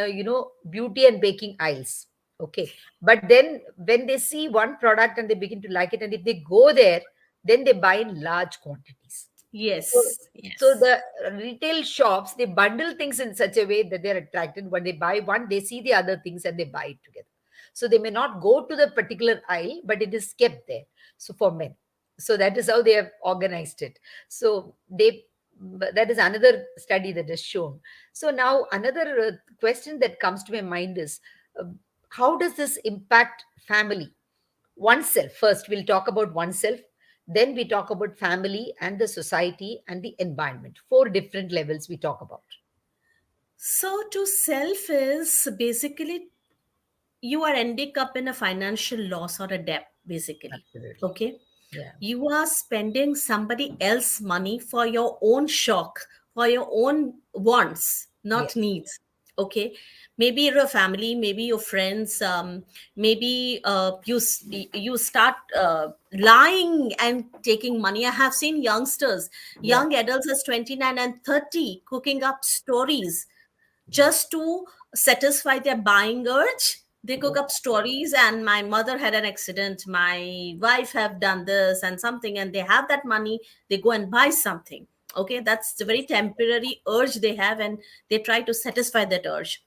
beauty and baking aisles. Okay, but then when they see one product and they begin to like it, and if they go there, then they buy in large quantities. So,
Yes.
so
Yes.
the retail shops, they bundle things in such a way that they're attracted. When they buy one, they see the other things and they buy it together. So they may not go to the particular aisle, but it is kept there. So for men, so that is how they have organized it. So that is another study that is shown. So now another question that comes to my mind is, uh, how does this impact family? Oneself first, we'll talk about oneself, then we talk about family and the society and the environment. Four different levels we talk about.
So to self is basically you are ending up in a financial loss or a debt, basically.
Absolutely.
Okay.
Yeah.
You are spending somebody else's money for your own shock, for your own wants, not
Yes.
needs. Okay, maybe your family, maybe your friends, maybe you start lying and taking money. I have seen youngsters,
Yeah.
young adults as 29 and 30, cooking up stories just to satisfy their buying urge. They cook
Yeah.
up stories, and my mother had an accident, my wife have done this and something, and they have that money, they go and buy something. Okay, that's the very temporary urge they have, and they try to satisfy that urge.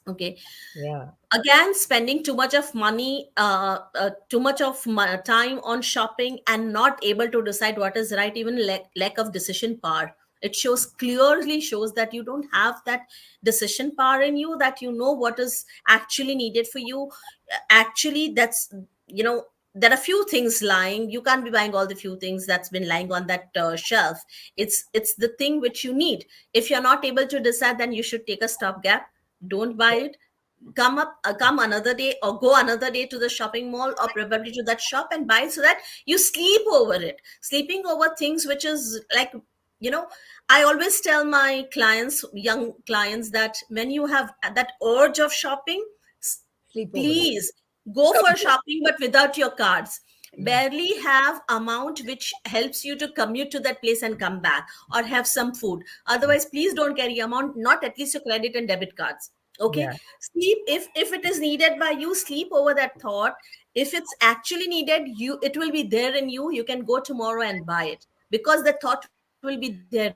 Okay,
Yeah.
again, spending too much of money, too much of time on shopping, and not able to decide what is right, even lack of decision power. It shows, clearly shows, that you don't have that decision power in you, that you know what is actually needed for you. Actually, that's, you know, there are few things lying, you can't be buying all the few things that's been lying on that shelf. It's the thing which you need. If you're not able to decide, then you should take a stopgap, don't buy it, come another day, or go another day to the shopping mall, or probably to that shop and buy, so that you sleep over it. Sleeping over things which is like, you know, I always tell my clients, young clients, that when you have that urge of shopping, s-
Sleep over it.
please go for shopping, but without your cards.
Yeah.
Barely have amount which helps you to commute to that place and come back, or have some food. Otherwise, please don't carry amount, not at least your credit and debit cards. Okay,
Yeah.
sleep, if it is needed by you, sleep over that thought. If it's actually needed, you, it will be there in you, you can go tomorrow and buy it, because the thought will be there in you,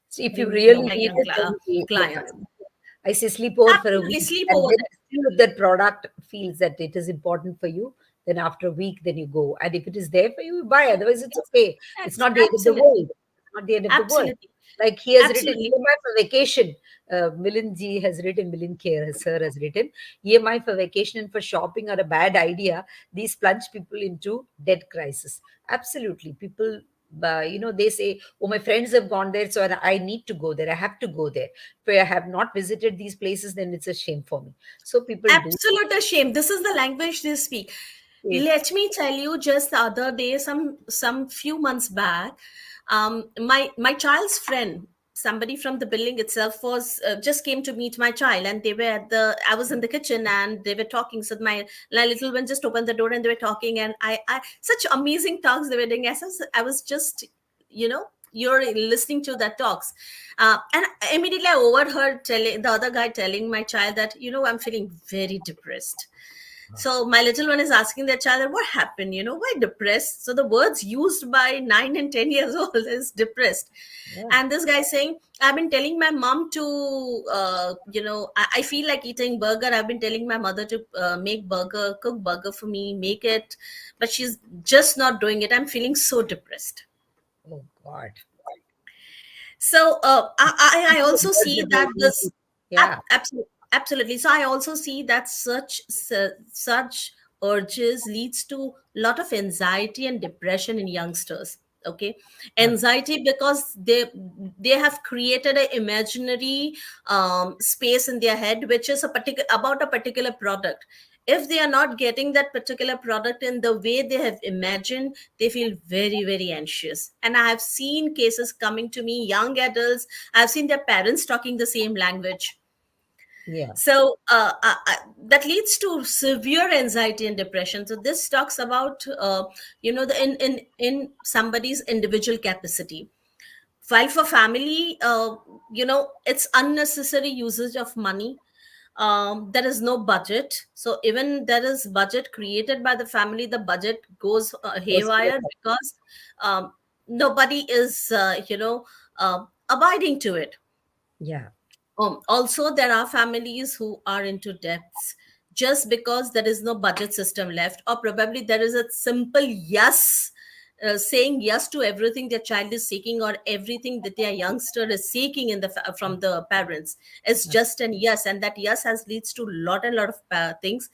So if you
my
really
young
need it, then
clients.
yeah. I say sleep over for a
Absolutely,
week,
sleep
and
over
then
that.
still if that product feels that it is important for you, then after a week, then you go. And if it is there for you, you buy. Otherwise, it's okay. It's not the end of the
Absolutely,
world. It's not the end of the world.
absolutely,
Like he has written
absolutely.
EMI for vacation. Milind ji has written, Milind Kher, sir has written EMI for vacation and for shopping are a bad idea. These plunge people into debt crisis. Absolutely. People, they say, oh, my friends have gone there, so I need to go there. I have to go there. If I have not visited these places, then it's a shame for me. So people do
Absolute shame. This is the language they speak.
it.
Let me tell you, just the other day, some few months back, my child's friend, somebody from the building itself, was just came to meet my child, and they were at the. I was in the kitchen, and they were talking. So my little one just opened the door, and they were talking, and I such amazing talks they were doing. I was just, you know, you're listening to that talks, and immediately I overheard telling the other guy telling my child that, you know, I'm feeling very depressed. So my little one is asking their child, what happened, you know, why depressed? So the words used by 9 and 10 years old is depressed.
Yeah.
And this guy saying, I've been telling my mom to I feel like eating burger. I've been telling my mother to make burger, cook burger for me, make it, but she's just not doing it. I'm feeling so depressed.
Oh God.
So I
The
also
words
see
that
that
they use.
this
Yeah.
absolutely. So I also see that such urges leads to a lot of anxiety and depression in youngsters. Okay, anxiety because they have created an imaginary space in their head, which is a particular about a particular product. If they are not getting that particular product in the way they have imagined, they feel very, very anxious. And I have seen cases coming to me, young adults, I've seen their parents talking the same language.
Yeah.
So that leads to severe anxiety and depression. So this talks about the in somebody's individual capacity. While for family, it's unnecessary usage of money. There is no budget, so even there is budget created by the family, the budget goes
Goes to the
haywire because um, nobody is abiding to it.
Yeah.
Also, there are families who are into debts just because there is no budget system left, or probably there is a simple yes, saying yes to everything their child is seeking, or everything that their youngster is seeking from the parents. It's just an yes, and that yes has leads to lot and lot of things.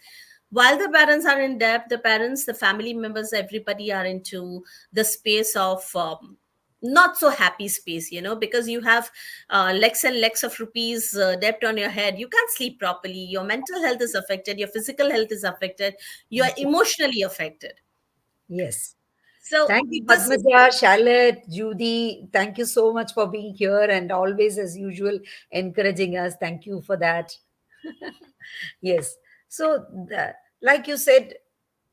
While the parents are in debt, the parents, the family members, everybody are into the space of not so happy space, because you have lakhs and lakhs of rupees debt on your head. You can't sleep properly, your mental health is affected, your physical health is affected, you are emotionally affected.
Yes.
So
Thank you,
this is
Padmaja, Charlotte, Judy. Thank you so much for being here and always, as usual, encouraging us. Thank you for that. Yes. So, like you said,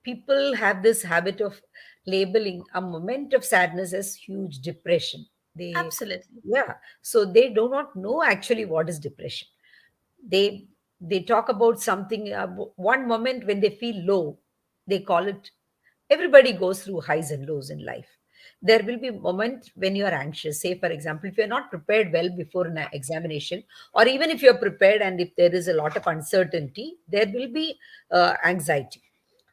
people have this habit of labeling a moment of sadness as huge depression. They,
absolutely.
yeah. So they do not know actually what is depression. They they talk about something. One moment when they feel low, they call it. Everybody goes through highs and lows in life. There will be moment when you are anxious. Say, for example, if you are not prepared well before an examination, or even if you are prepared and if there is a lot of uncertainty, there will be anxiety.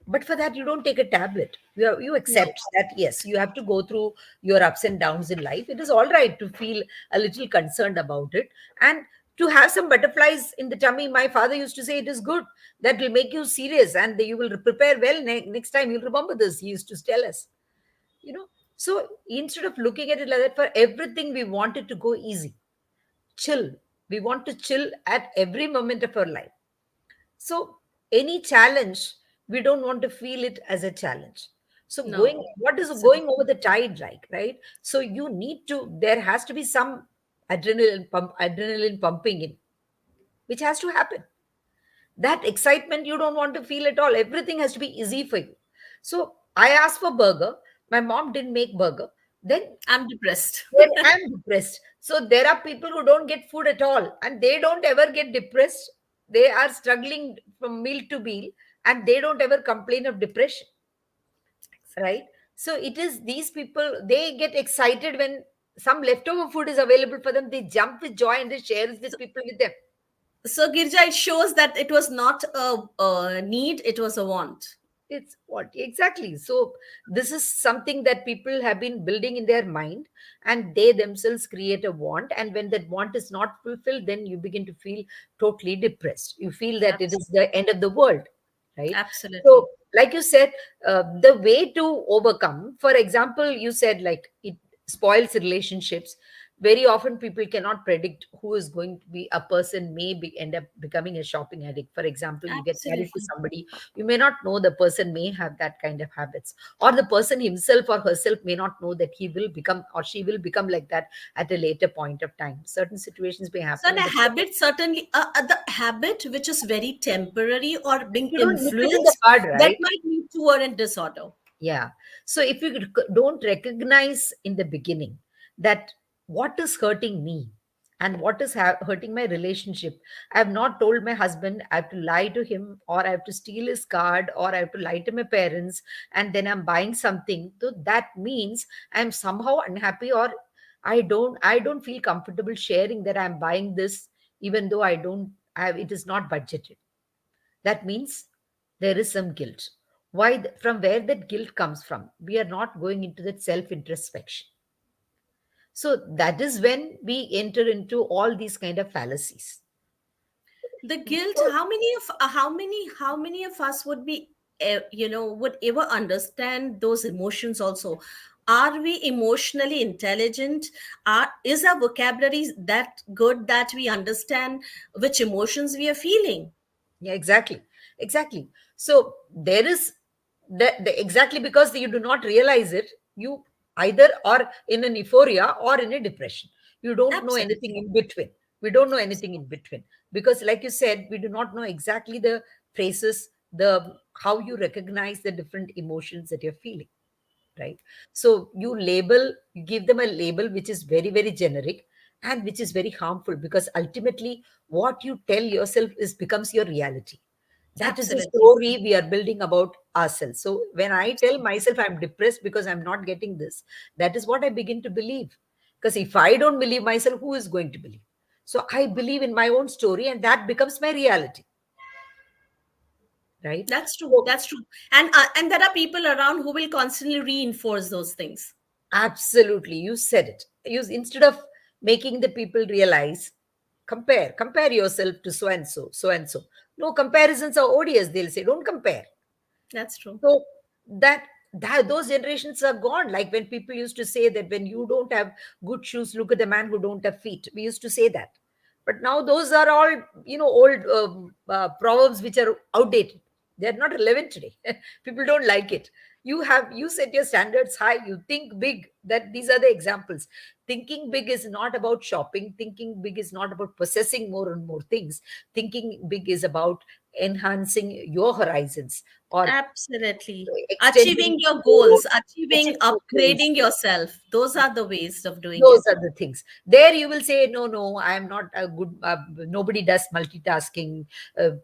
But for that, you don't take a tablet. You
No.
accept that yes, you have to go through your ups and downs in life. It is all right to feel a little concerned about it, and to have some butterflies in the tummy. My father used to say it is good. That will make you serious, and you will prepare well. Next time you'll remember this. He used to tell us, you know. So instead of looking at it like that, for everything we want it to go easy, chill. We want to chill at every moment of our life. So any challenge, we don't want to feel it as a challenge. So
No.
what is going
Absolutely.
over the tide like, right? So you need to, there has to be some adrenaline pumping in, which has to happen. That excitement you don't want to feel at all. Everything has to be easy for you. So I asked for burger. My mom didn't make burger.
I'm depressed.
Then I'm depressed. So there are people who don't get food at all and they don't ever get depressed. They are struggling from meal to meal and they don't ever complain of depression, right? So it is these people, they get excited when some leftover food is available for them. They jump with joy and they share it with people with them.
So Girja, it shows that it was not a need, it was a want.
It's what exactly. So this is something that people have been building in their mind, and they themselves create a want. And when that want is not fulfilled, then you begin to feel totally depressed. You feel that it is
Absolutely.
the end of the world, right?
Absolutely.
So, like you said, the way to overcome, for example, you said like it spoils relationships. Very often people cannot predict who is going to be a person may end up becoming a shopping addict. For example, you get married to
Absolutely.
somebody, you may not know the person may have that kind of habits, or the person himself or herself may not know that he will become or she will become like that at a later point of time. Certain situations may
So
happen in
the
the
habit certainly, the habit which is very temporary or
if
being
you don't nip it in the
influenced,
bud,
that
right?
might lead to a disorder.
Yeah. So if you don't recognize in the beginning that what is hurting me and what is hurting my relationship, I have not told my husband I have to lie to him, or I have to steal his card, or I have to lie to my parents, and then I'm buying something. So that means I'm somehow unhappy, or I don't feel comfortable sharing that I'm buying this, even though I don't have it is not budgeted. That means there is some guilt. Why? From where that guilt comes from? We are not going into that self introspection. So that is when we enter into all these kind of fallacies.
The guilt,
So,
how many of us would be would ever understand those emotions also? Are we emotionally intelligent? Is our vocabulary that good that we understand which emotions we are feeling?
yeah, exactly. So there is exactly because you do not realize it, you either are in an euphoria or in a depression. You don't know anything
Absolutely.
in between. We don't know anything in between because, like you said, we do not know exactly the phrases, the how you recognize the different emotions that you're feeling, right? So you give them a label which is very, very generic and which is very harmful, because ultimately what you tell yourself is becomes your reality. That is the
Absolutely.
story we are building about ourselves. So when I tell myself I'm depressed because I'm not getting this, that is what I begin to believe. Because if I don't believe myself, who is going to believe? So I believe in my own story and that becomes my reality, right?
That's true.
So
That's true. And there are people around who will constantly reinforce those things.
absolutely, you said it. Use instead of making the people realize, compare yourself to so and so, so and so. No, comparisons are odious. They'll say, don't compare.
That's true.
So that those generations are gone. Like when people used to say that when you don't have good shoes, look at the man who don't have feet. We used to say that, but now those are all old proverbs which are outdated. They're not relevant today. People don't like it. You set your standards high, you think big. That these are the examples. Thinking big is not about shopping. Thinking big is not about possessing more and more things. Thinking big is about enhancing your horizons, or
Absolutely.
extending
Achieving your
your
goals, achieving,
achieving your goals.
upgrading yourself. Those are the ways of doing
Those
it.
are the things. There you will say, no, no, I am not a good, nobody does multitasking.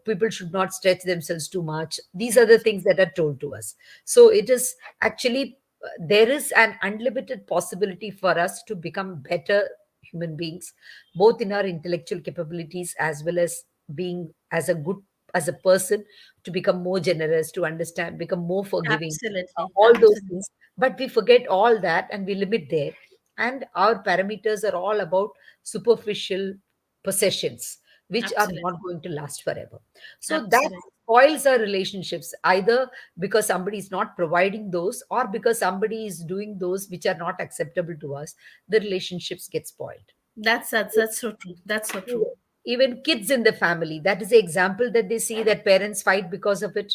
People should not stretch themselves too much. These are the things that are told to us. So it is actually, there is an unlimited possibility for us to become better human beings, both in our intellectual capabilities as well as being as a good, as a person, to become more generous, to understand, become more forgiving,
Absolutely.
all those
Absolutely.
things. But we forget all that and we limit there, and our parameters are all about superficial possessions which are
Absolutely.
not going to last forever. So that
Absolutely.
spoils our relationships, either because somebody is not providing those, or because somebody is doing those which are not acceptable to us. The relationships get spoiled.
That's so true. That's so true.
Even kids in the family, that is the example that they see, that parents fight because of it,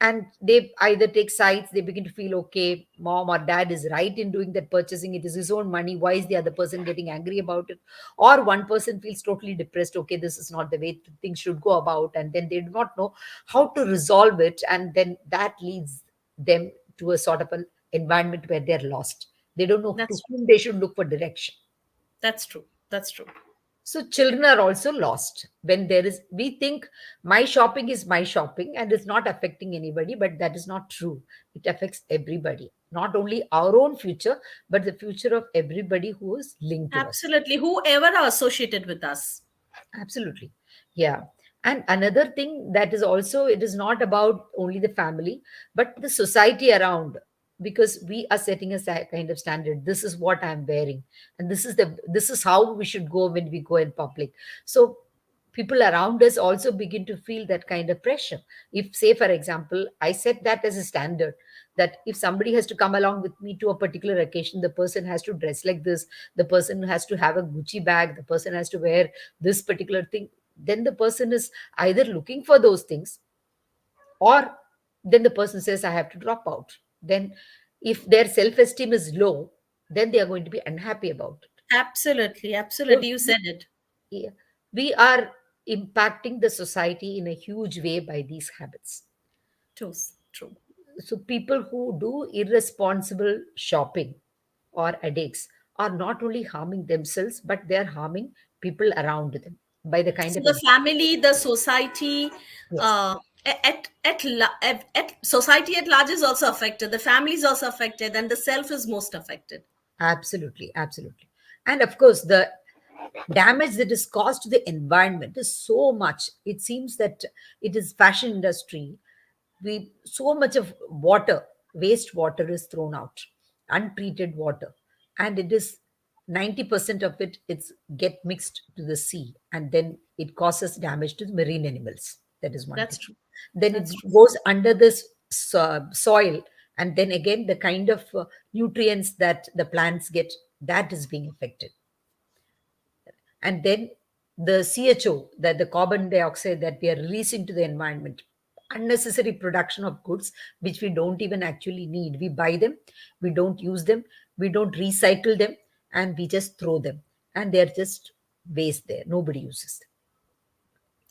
and they either take sides. They begin to feel, okay, mom or dad is right in doing that purchasing, it is his own money, why is the other person getting angry about it? Or one person feels totally depressed, okay, this is not the way things should go about, and then they do not know how to resolve it, and then that leads them to a sort of an environment where they're lost. They don't know to
That's true.
whom they should look for direction.
That's true. That's true.
So children are also lost when there is, we think my shopping is my shopping and it's not affecting anybody, but that is not true. It affects everybody, not only our own future, but the future of everybody who is linked to us.
Absolutely. Whoever are associated with us.
Absolutely. Yeah. And another thing that is also, it is not about only the family, but the society around, because we are setting a kind of standard. This is what I'm wearing. And this is how we should go when we go in public. So people around us also begin to feel that kind of pressure. If, say, for example, I set that as a standard, that if somebody has to come along with me to a particular occasion, the person has to dress like this, the person has to have a Gucci bag, the person has to wear this particular thing, then the person is either looking for those things, or then the person says, I have to drop out. Then, if their self esteem is low, then they are going to be unhappy about it.
Absolutely.
So
Absolutely. You said it.
yeah, we are impacting the society in a huge way by these habits.
True. True.
So people who do irresponsible shopping or addicts are not only harming themselves, but they are harming people around them by the kind
So
of
the
example.
family, the society,
Yes,
uh, at society at large is also affected. The family is also affected, and the self is most affected.
absolutely, absolutely. And of course, the damage that is caused to the environment is so much. It seems that it is fashion industry, we so much of water, wastewater is thrown out, untreated water, and it is 90% of it, it's get mixed to the sea, and then it causes damage to the marine animals. That is one
That's
thing.
true.
Then it
That's true.
goes under this soil, and then again the kind of nutrients that the plants get, that is being affected. And then the CHO, that the carbon dioxide that we are releasing to the environment, unnecessary production of goods which we don't even actually need. We buy them, we don't use them, we don't recycle them, and we just throw them, and they're just waste there. Nobody uses them.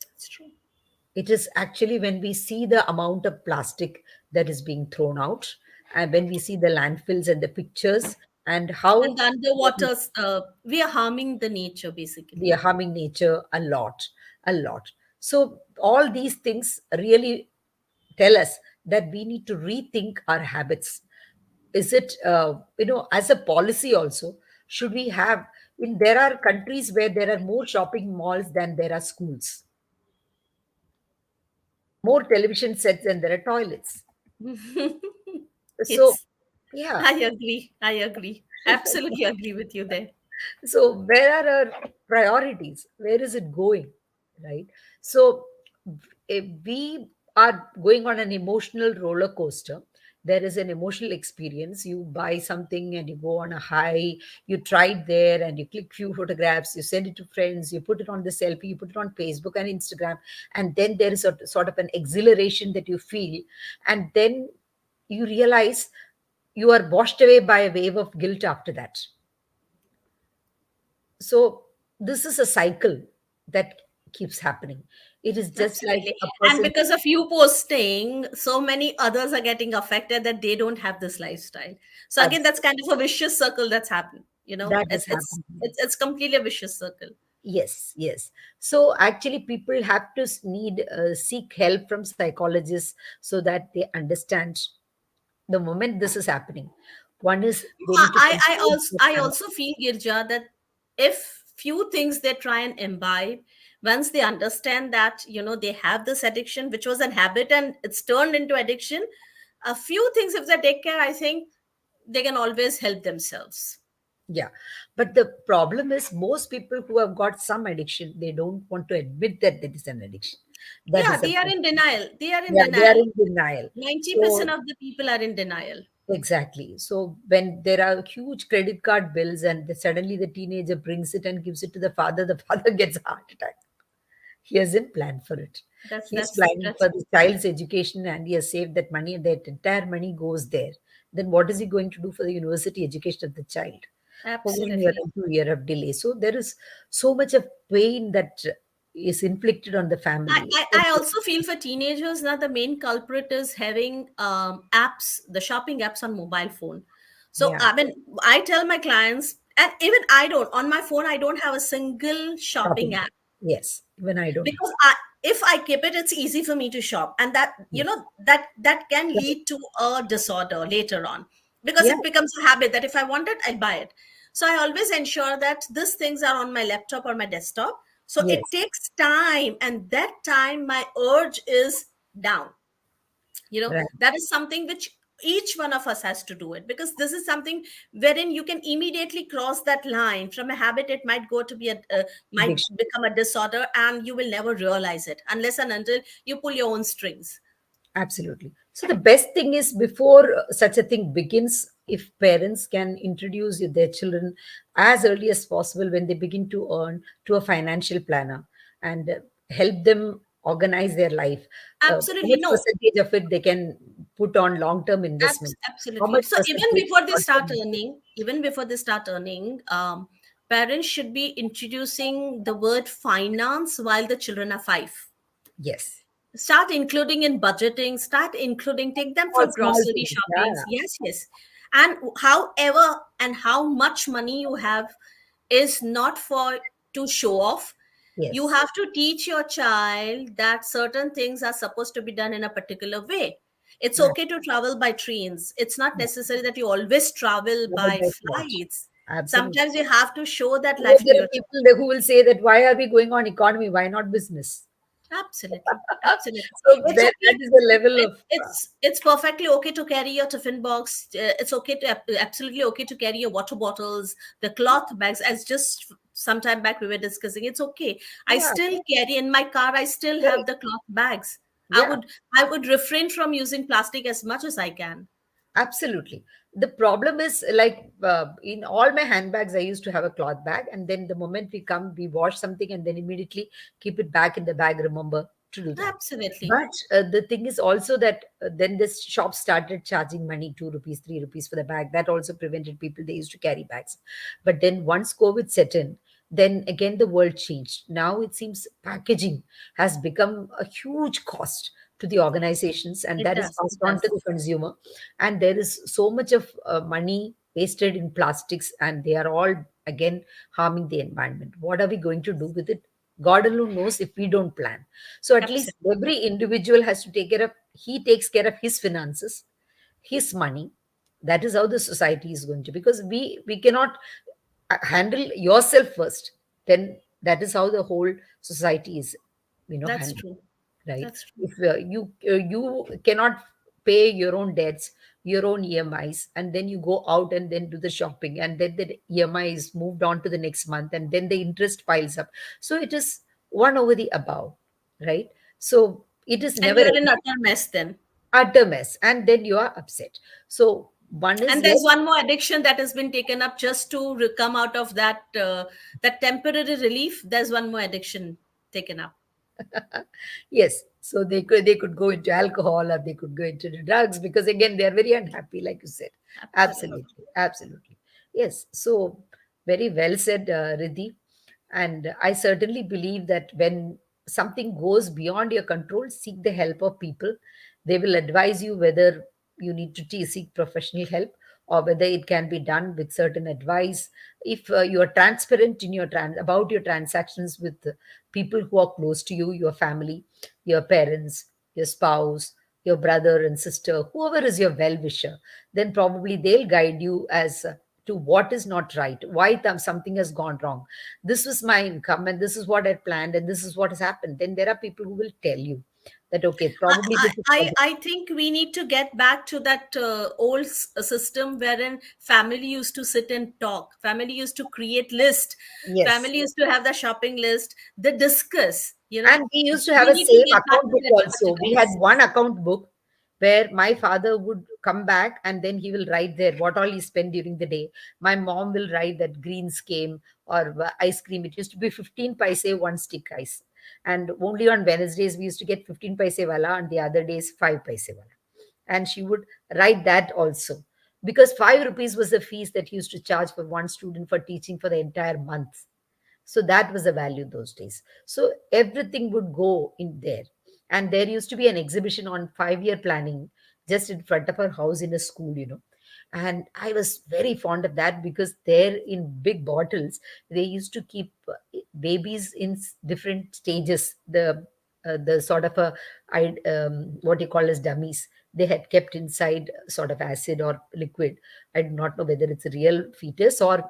That's true.
It is actually when we see the amount of plastic that is being thrown out, and when we see the landfills and the pictures, and
And
how
the underwaters, we are harming the nature
we
basically.
are harming nature a lot, a lot. So all these things really tell us that we need to rethink our habits. Is it, as a policy also, should we have, in, there are countries where there are more shopping malls than there are schools, more television sets than there are toilets. So
It's.
yeah.
I agree. I agree. Absolutely agree with you there.
So where are our priorities? Where is it going? Right? So if we are going on an emotional roller coaster, There is an emotional experience. You buy something and you go on a high, you try it there and you click few photographs, you send it to friends, you put it on the selfie, you put it on Facebook and Instagram, and then there is a sort of an exhilaration that you feel, and then you realize you are washed away by a wave of guilt after that. So this is a cycle that keeps happening. It is just like
Absolutely.
a
And
person.
because of you posting, so many others are getting affected that they don't have this lifestyle. So again, that's kind of a vicious circle that's happened. You know,
That is happening.
it's completely a vicious circle.
Yes, yes. So actually, people have to need seek help from psychologists so that they understand the moment this is happening. One is they need to control their
I
anger.
also feel, Girja, that if few things they try and imbibe, once they understand that, you know, they have this addiction, which was a habit and it's turned into addiction, a few things, if they take care, I think they can always help themselves.
Yeah, but the problem is most people who have got some addiction, they don't want to admit that it is an addiction. That
Yeah,
is the
they are
problem.
in denial. They are in
Yeah, they are
denial.
in denial.
90%
So
of the people are in denial.
exactly. So when there are huge credit card bills and suddenly the teenager brings it and gives it to the father gets a heart attack. He hasn't planned for it. He's planning
That's
for the child's education and he has saved that money and that entire money goes there. Then what is he going to do for the university education of the child? For 1 year
absolutely.
and 2 year of delay. So there is so much of pain that is inflicted on the family.
I also feel for teenagers now the main culprit is having apps, the shopping apps on mobile phone. So
Yeah,
I mean, I tell my clients, and even I don't on my phone, I don't have a single shopping
shopping.
app
Yes, even I don't have.
because if I keep it, it's easy for me to shop, and that you
Yes.
know that can
Correct.
lead to a disorder later on because
Yeah,
it becomes a habit that if I want it, I buy it. So I always ensure that these things are on my laptop or my desktop. So it
yes,
takes time, and that time my urge is down. You know,
right.
that is something which each one of us has to do it because this is something wherein you can immediately cross that line from a habit. It might go to be a might
Addiction.
become a disorder, and you will never realize it unless and until you pull your own strings.
Absolutely. So the best thing is before such a thing begins, if parents can introduce their children as early as possible when they begin to earn to a financial planner and help them organize their life. How
Absolutely
much
no.
percentage of it they can put on long-term investment? How
Absolutely.
much
So even
percentage
before they start
short-term?
earning, parents should be introducing the word finance while the children are 5.
Yes.
Start including in budgeting, start including, take them
All
for
small
grocery
things.
shoppings.
Yeah.
Yes, yes. And however and how much money you have is not for to show off. You
Yes.
have to teach your child that certain things are supposed to be done in a particular way. It's
Yeah.
okay to travel by trains. It's not necessary that you always travel
Never
by
by flight.
flights.
Absolutely.
Sometimes you have to show that
So
life to
there are
your child.
people who will say that why are we going on economy? Why not business?
Absolutely, absolutely.
So
It's
that
okay.
is the level of
It's perfectly okay to carry your tiffin box. It's okay to absolutely okay to carry your water bottles, the cloth bags. As just some time back we were discussing, it's okay. I
yeah,
still carry in my car. I still have
correct.
the cloth bags. I
Yeah,
would I would refrain from using plastic as much as I can.
absolutely. The problem is like in all my handbags, I used to have a cloth bag, and then the moment we come, we wash something and then immediately keep it back in the bag. Remember to do that.
Absolutely,
But the thing is also that then this shop started charging money, 2 rupees, 3 rupees for the bag. That also prevented people. They used to carry bags. But then once COVID set in, then again the world changed. Now it seems packaging has become a huge cost to the organizations, and
it
that is
does.
passed
It
on to
does.
the consumer, and there is so much of money wasted in plastics and they are all again harming the environment. What are we going to do with it? God alone knows if we don't plan. So at least
Absolutely.
every individual has to take care of, he takes care of his finances, his money. That is how the society is going to, because we cannot handle yourself first, then that is how the whole society is
That's
handled,
true.
right?
That's true.
If you cannot pay your own debts, your own emis, and then you go out and then do the shopping, and then the emi is moved on to the next month, and then the interest piles up. So it is one over the above, right? So it is
And
never
you're in
enough.
utter mess then.
utter mess, and then you are upset. So one is,
And there's
yes.
one more addiction that has been taken up just to come out of that that temporary relief. There's one more addiction taken up.
Yes, so they could go into alcohol, or they could go into the drugs, because again they are very unhappy, like you said.
Absolutely.
Absolutely, absolutely. Yes. So very well said, Riddhi. And I certainly believe that when something goes beyond your control, seek the help of people. They will advise you whether you need to seek professional help, or whether it can be done with certain advice. If you are transparent in about your transactions with people who are close to you, your family, your parents, your spouse, your brother and sister, whoever is your well wisher, then probably they'll guide you as to what is not right, why something has gone wrong. This was my income, and this is what I planned, and this is what has happened. Then there are people who will tell you that, okay,
I,
probably
I,
this is
I
possible.
I think we need to get back to that old system wherein family used to sit and talk. Family used to create list.
Yes.
Family used to have the shopping list. They discuss.
And we used to have
We
a
need to
same
get back
account
to
book
that
also. We had
days.
one account book where my father would come back, and then he will write there what all he spent during the day. My mom will write that greens came, or ice cream. It used to be 15 paise one stick ice. And only on Wednesdays we used to get 15 paise wala, and the other days 5 paise wala. And she would write that also, because 5 rupees was the fees that he used to charge for one student for teaching for the entire month. So that was the value those days. So everything would go in there. And there used to be an exhibition on 5-year planning just in front of our house in a school. And I was very fond of that, because there in big bottles, they used to keep babies in different stages. The sort of what you call as dummies, they had kept inside sort of acid or liquid. I do not know whether it's a real fetus or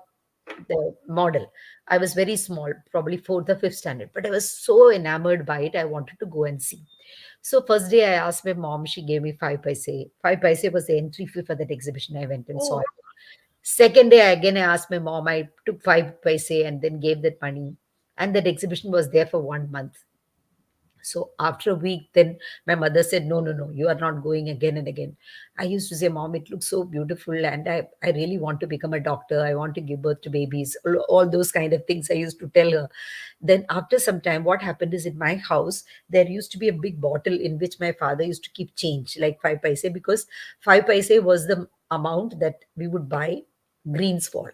the model. I was very small, probably fourth or fifth standard, but I was so enamored by it. I wanted to go and see. So first day I asked my mom, she gave me 5 paise. 5 paise was the entry fee for that exhibition. I went and saw
Oh,
it. Second day again I asked my mom. I took 5 paise and then gave that money. And that exhibition was there for 1 month. So after a week, then my mother said, no, no, no, you are not going again and again. I used to say, Mom, it looks so beautiful. And I really want to become a doctor. I want to give birth to babies. All those kind of things I used to tell her. Then after some time, what happened is, in my house, there used to be a big bottle in which my father used to keep change, like 5 paise, because 5 paise was the amount that we would buy greens for.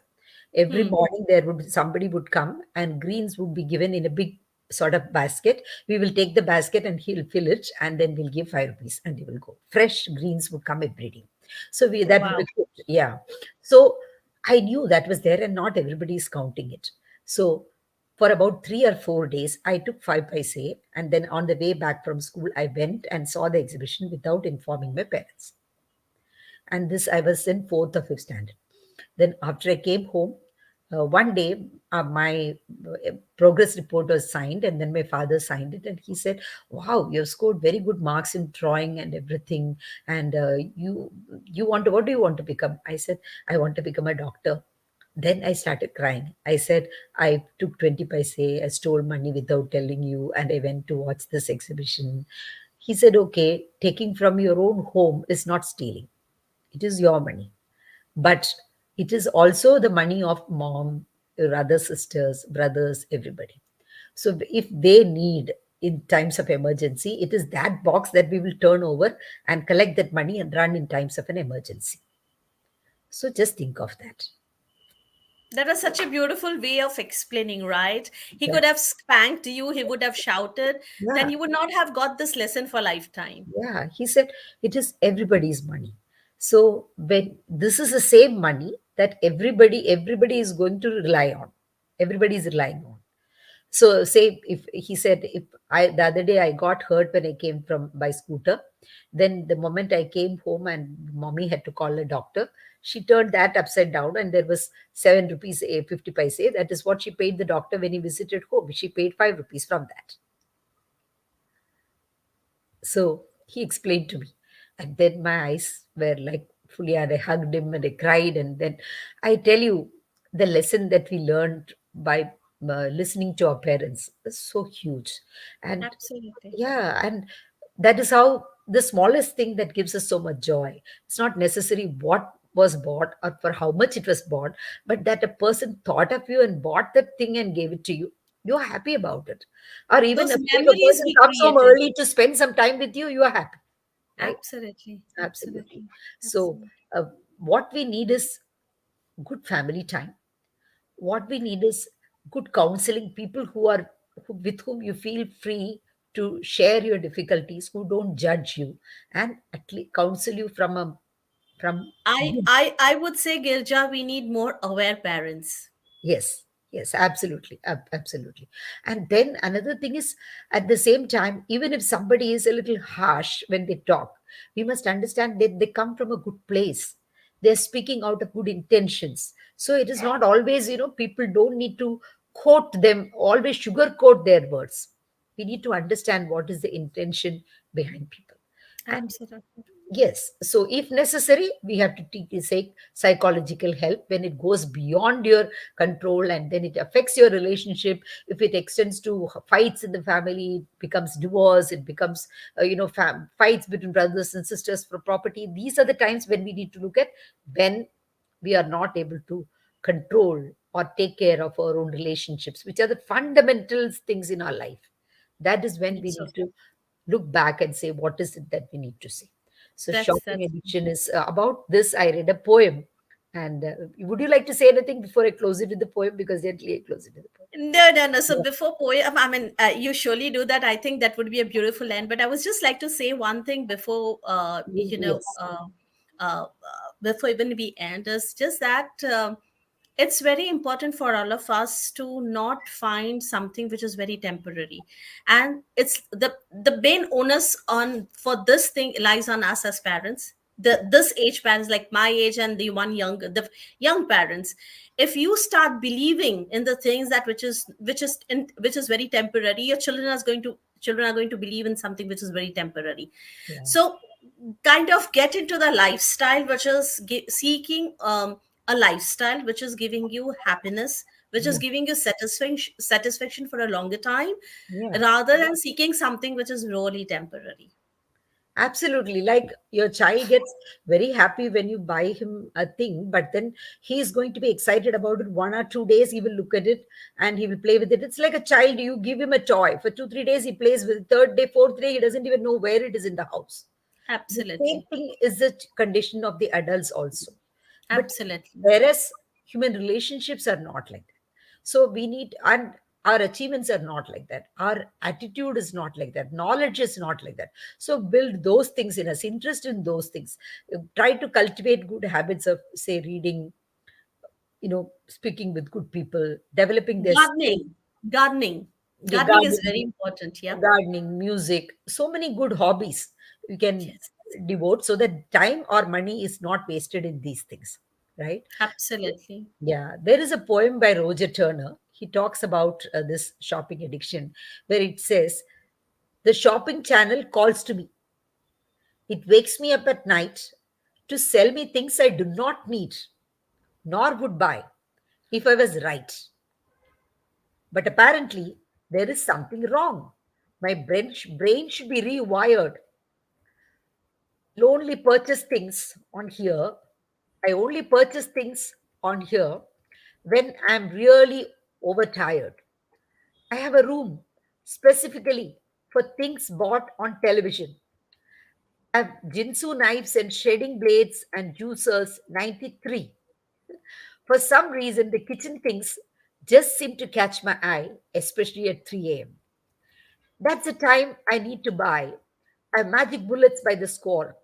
Every
hmm.
morning there would somebody would come, and greens would be given in a big sort of basket. We will take the basket and he'll fill it, and then we'll give 5 rupees and they will go. Fresh greens would come every day. So we that would
Wow.
be good. Yeah. So I knew that was there, and not everybody is counting it. So for about 3 or 4 days, I took 5 paise, and then on the way back from school, I went and saw the exhibition without informing my parents. And this, I was in fourth or fifth standard. Then after I came home, one day my progress report was signed, and then my father signed it, and he said, "Wow, you have scored very good marks in drawing and everything. And you want to, what do you want to become?" I said, "I want to become a doctor." Then I started crying. I said, "I took 20 paise, I stole money without telling you, and I went to watch this exhibition." He said, "Okay, taking from your own home is not stealing. It is your money, but it is also the money of mom, your other sisters, brothers, everybody. So if they need in times of emergency, it is that box that we will turn over and collect that money and run in times of an emergency." So just think of that.
That was such a beautiful way of explaining, right? He
Yeah.
could have spanked you, he would have shouted, then
Yeah.
he would not have got this lesson for lifetime.
Yeah. He said it is everybody's money. So when this is the same money that everybody is going to rely on. Everybody is relying on. So say, if he said, if I the other day I got hurt when I came from by scooter, then the moment I came home and mommy had to call a doctor, she turned that upside down, and there was 7 rupees, a 50 paise. That is what she paid the doctor when he visited home. She paid 5 rupees from that. So he explained to me. And then my eyes were like fully, and I hugged him and I cried. And then I tell you, the lesson that we learned by listening to our parents is so huge. And
Absolutely.
yeah, and that is how. the smallest thing that gives us so much joy. It's not necessary what was bought or for how much it was bought, but that a person thought of you and bought that thing and gave it to you. You're happy about it. Or even
Those
if a
memories
person
we
comes home
created.
early to spend some time with you, you are happy, right?
Absolutely,
Absolutely.
absolutely,
So,
absolutely.
what we need is good family time. What we need is good counseling, people with whom you feel free to share your difficulties, who don't judge you, and at least counsel you from good.
I would say, Girja, we need more aware parents.
Yes, yes, absolutely, absolutely. And then another thing is, at the same time, even if somebody is a little harsh when they talk, we must understand that they come from a good place. They're speaking out of good intentions. So it is not always, people don't need to quote them, always sugarcoat their words. We need to understand what is the intention behind people. And
Absolutely.
yes. So if necessary, we have to take psychological help when it goes beyond your control and then it affects your relationship. If it extends to fights in the family, it becomes divorce, it becomes, fights between brothers and sisters for property. These are the times when we need to look at when we are not able to control or take care of our own relationships, which are the fundamental things in our life. That is when we
That's so.
need to look back and say, what is it that we need to say? So, shopping
That's
addiction is about this. I read a poem. And would you like to say anything before I close it with the poem? Because gently I close it with the poem.
No, no, no. So
Yeah.
before poem, I mean, you surely do that. I think that would be a beautiful end. But I was just like to say one thing before,
Yes.
before even we end, is just that it's very important for all of us to not find something which is very temporary, and it's the main onus on for this thing lies on us as parents.
Yeah.
This age parents, like my age and the young parents, if you start believing in the things that which is very temporary, your children are going to believe in something which is very temporary.
Yeah.
So kind of get into the lifestyle which is seeking a lifestyle which is giving you happiness, which is
Yeah.
giving you satisfaction for a longer time,
Yeah.
rather than seeking something which is really temporary.
Absolutely. Like your child gets very happy when you buy him a thing, but then he is going to be excited about it 1 or 2 days. He will look at it and he will play with it. It's like a child, you give him a toy. For 2, 3 days, he plays with it. Third day, fourth day, he doesn't even know where it is in the house. The same
Absolutely.
thing is the condition of the adults also. But
Absolutely.
whereas human relationships are not like that. So we need, and our achievements are not like that. Our attitude is not like that. Knowledge is not like that. So build those things in us, interest in those things. Try to cultivate good habits of, say, reading, speaking with good people, developing their skills,
Gardening. Gardening.
the
Gardening is
gardening,
very important. Yeah.
gardening, music, so many good hobbies you can
Yes.
devote so that time or money is not wasted in these things, right?
Absolutely.
Yeah, there is a poem by Roger Turner. He talks about this shopping addiction where it says, the shopping channel calls to me. It wakes me up at night to sell me things I do not need nor would buy if I was right. But apparently, there is something wrong. My brain should be rewired. Only purchase things on here. I only purchase things on here when I'm really overtired. I have a room specifically for things bought on television. I have Jinsu knives and shading blades and juicers 93. For some reason, the kitchen things just seem to catch my eye, especially at 3 a.m. That's the time I need to buy. I have magic bullets by the score,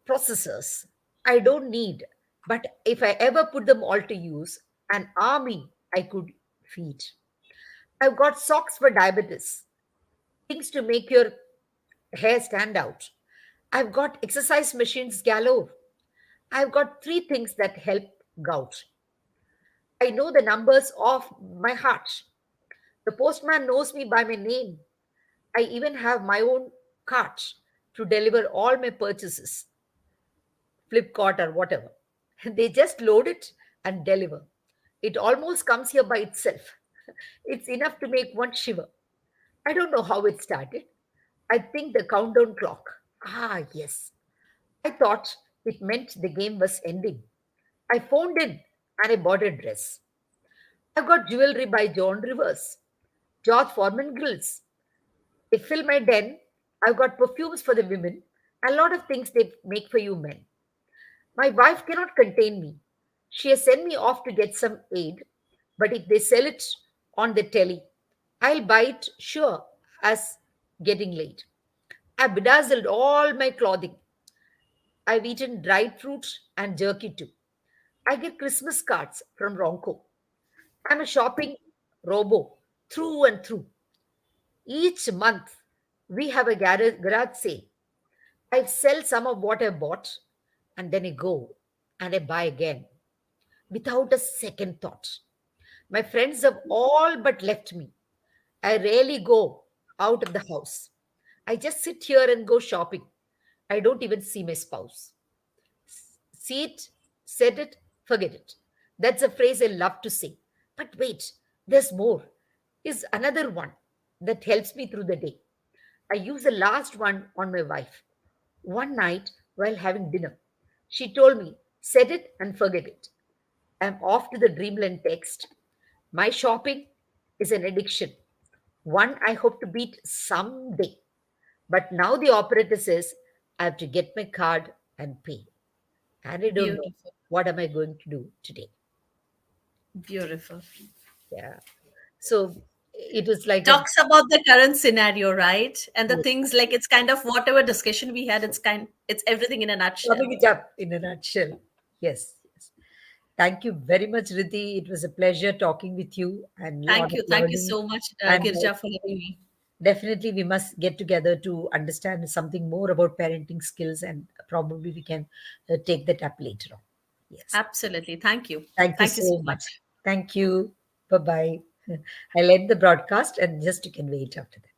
processors I don't need, but if I ever put them all to use, an army I could feed. I've got socks for diabetes, things to make your hair stand out. I've got exercise machines galore. I've got three things that help gout. I know the numbers of my heart. The postman knows me by my name. I even have my own cart to deliver all my purchases, Flipkart or whatever. They just load it and deliver. It almost comes here by itself. It's enough to make one shiver. I don't know how it started. I think the countdown clock. Ah, yes. I thought it meant the game was ending. I phoned in and I bought a dress. I've got jewelry by John Rivers, George Foreman grills. They fill my den. I've got perfumes for the women, a lot of things they make for you men. My wife cannot contain me. She has sent me off to get some aid, but if they sell it on the telly, I'll buy it sure as getting laid. I've bedazzled all my clothing. I've eaten dried fruit and jerky too. I get Christmas cards from Ronco. I'm a shopping robo through and through. Each month, we have a garage sale. I sell some of what I bought, and then I go and I buy again without a second thought. My friends have all but left me. I rarely go out of the house. I just sit here and go shopping. I don't even see my spouse. See it, said it, forget it. That's a phrase I love to say. But wait, there's more. Is another one that helps me through the day. I use the last one on my wife. One night while having dinner, she told me, set it and forget it. I'm off to the dreamland text. My shopping is an addiction, one I hope to beat someday. But now the operator says I have to get my card and pay. And I don't know
Beautiful.
what am I going to do today.
Beautiful.
Yeah. So it was like a
Talks about the current scenario, right? And the things, like, it's kind of whatever discussion we had, it's everything in a nutshell.
summing it up in a nutshell. Yes. Yes. Thank you very much, Riddhi. It was a pleasure talking with you and a lot of
Thank you
learning.
so much,
And
Girja, for having me.
definitely, we must get together to understand something more about parenting skills, and probably we can take that up later on. Yes.
Absolutely.
Thank you
Thank you so
so much.
much.
Thank you. Bye bye. I'll end the broadcast and just you can wait after that.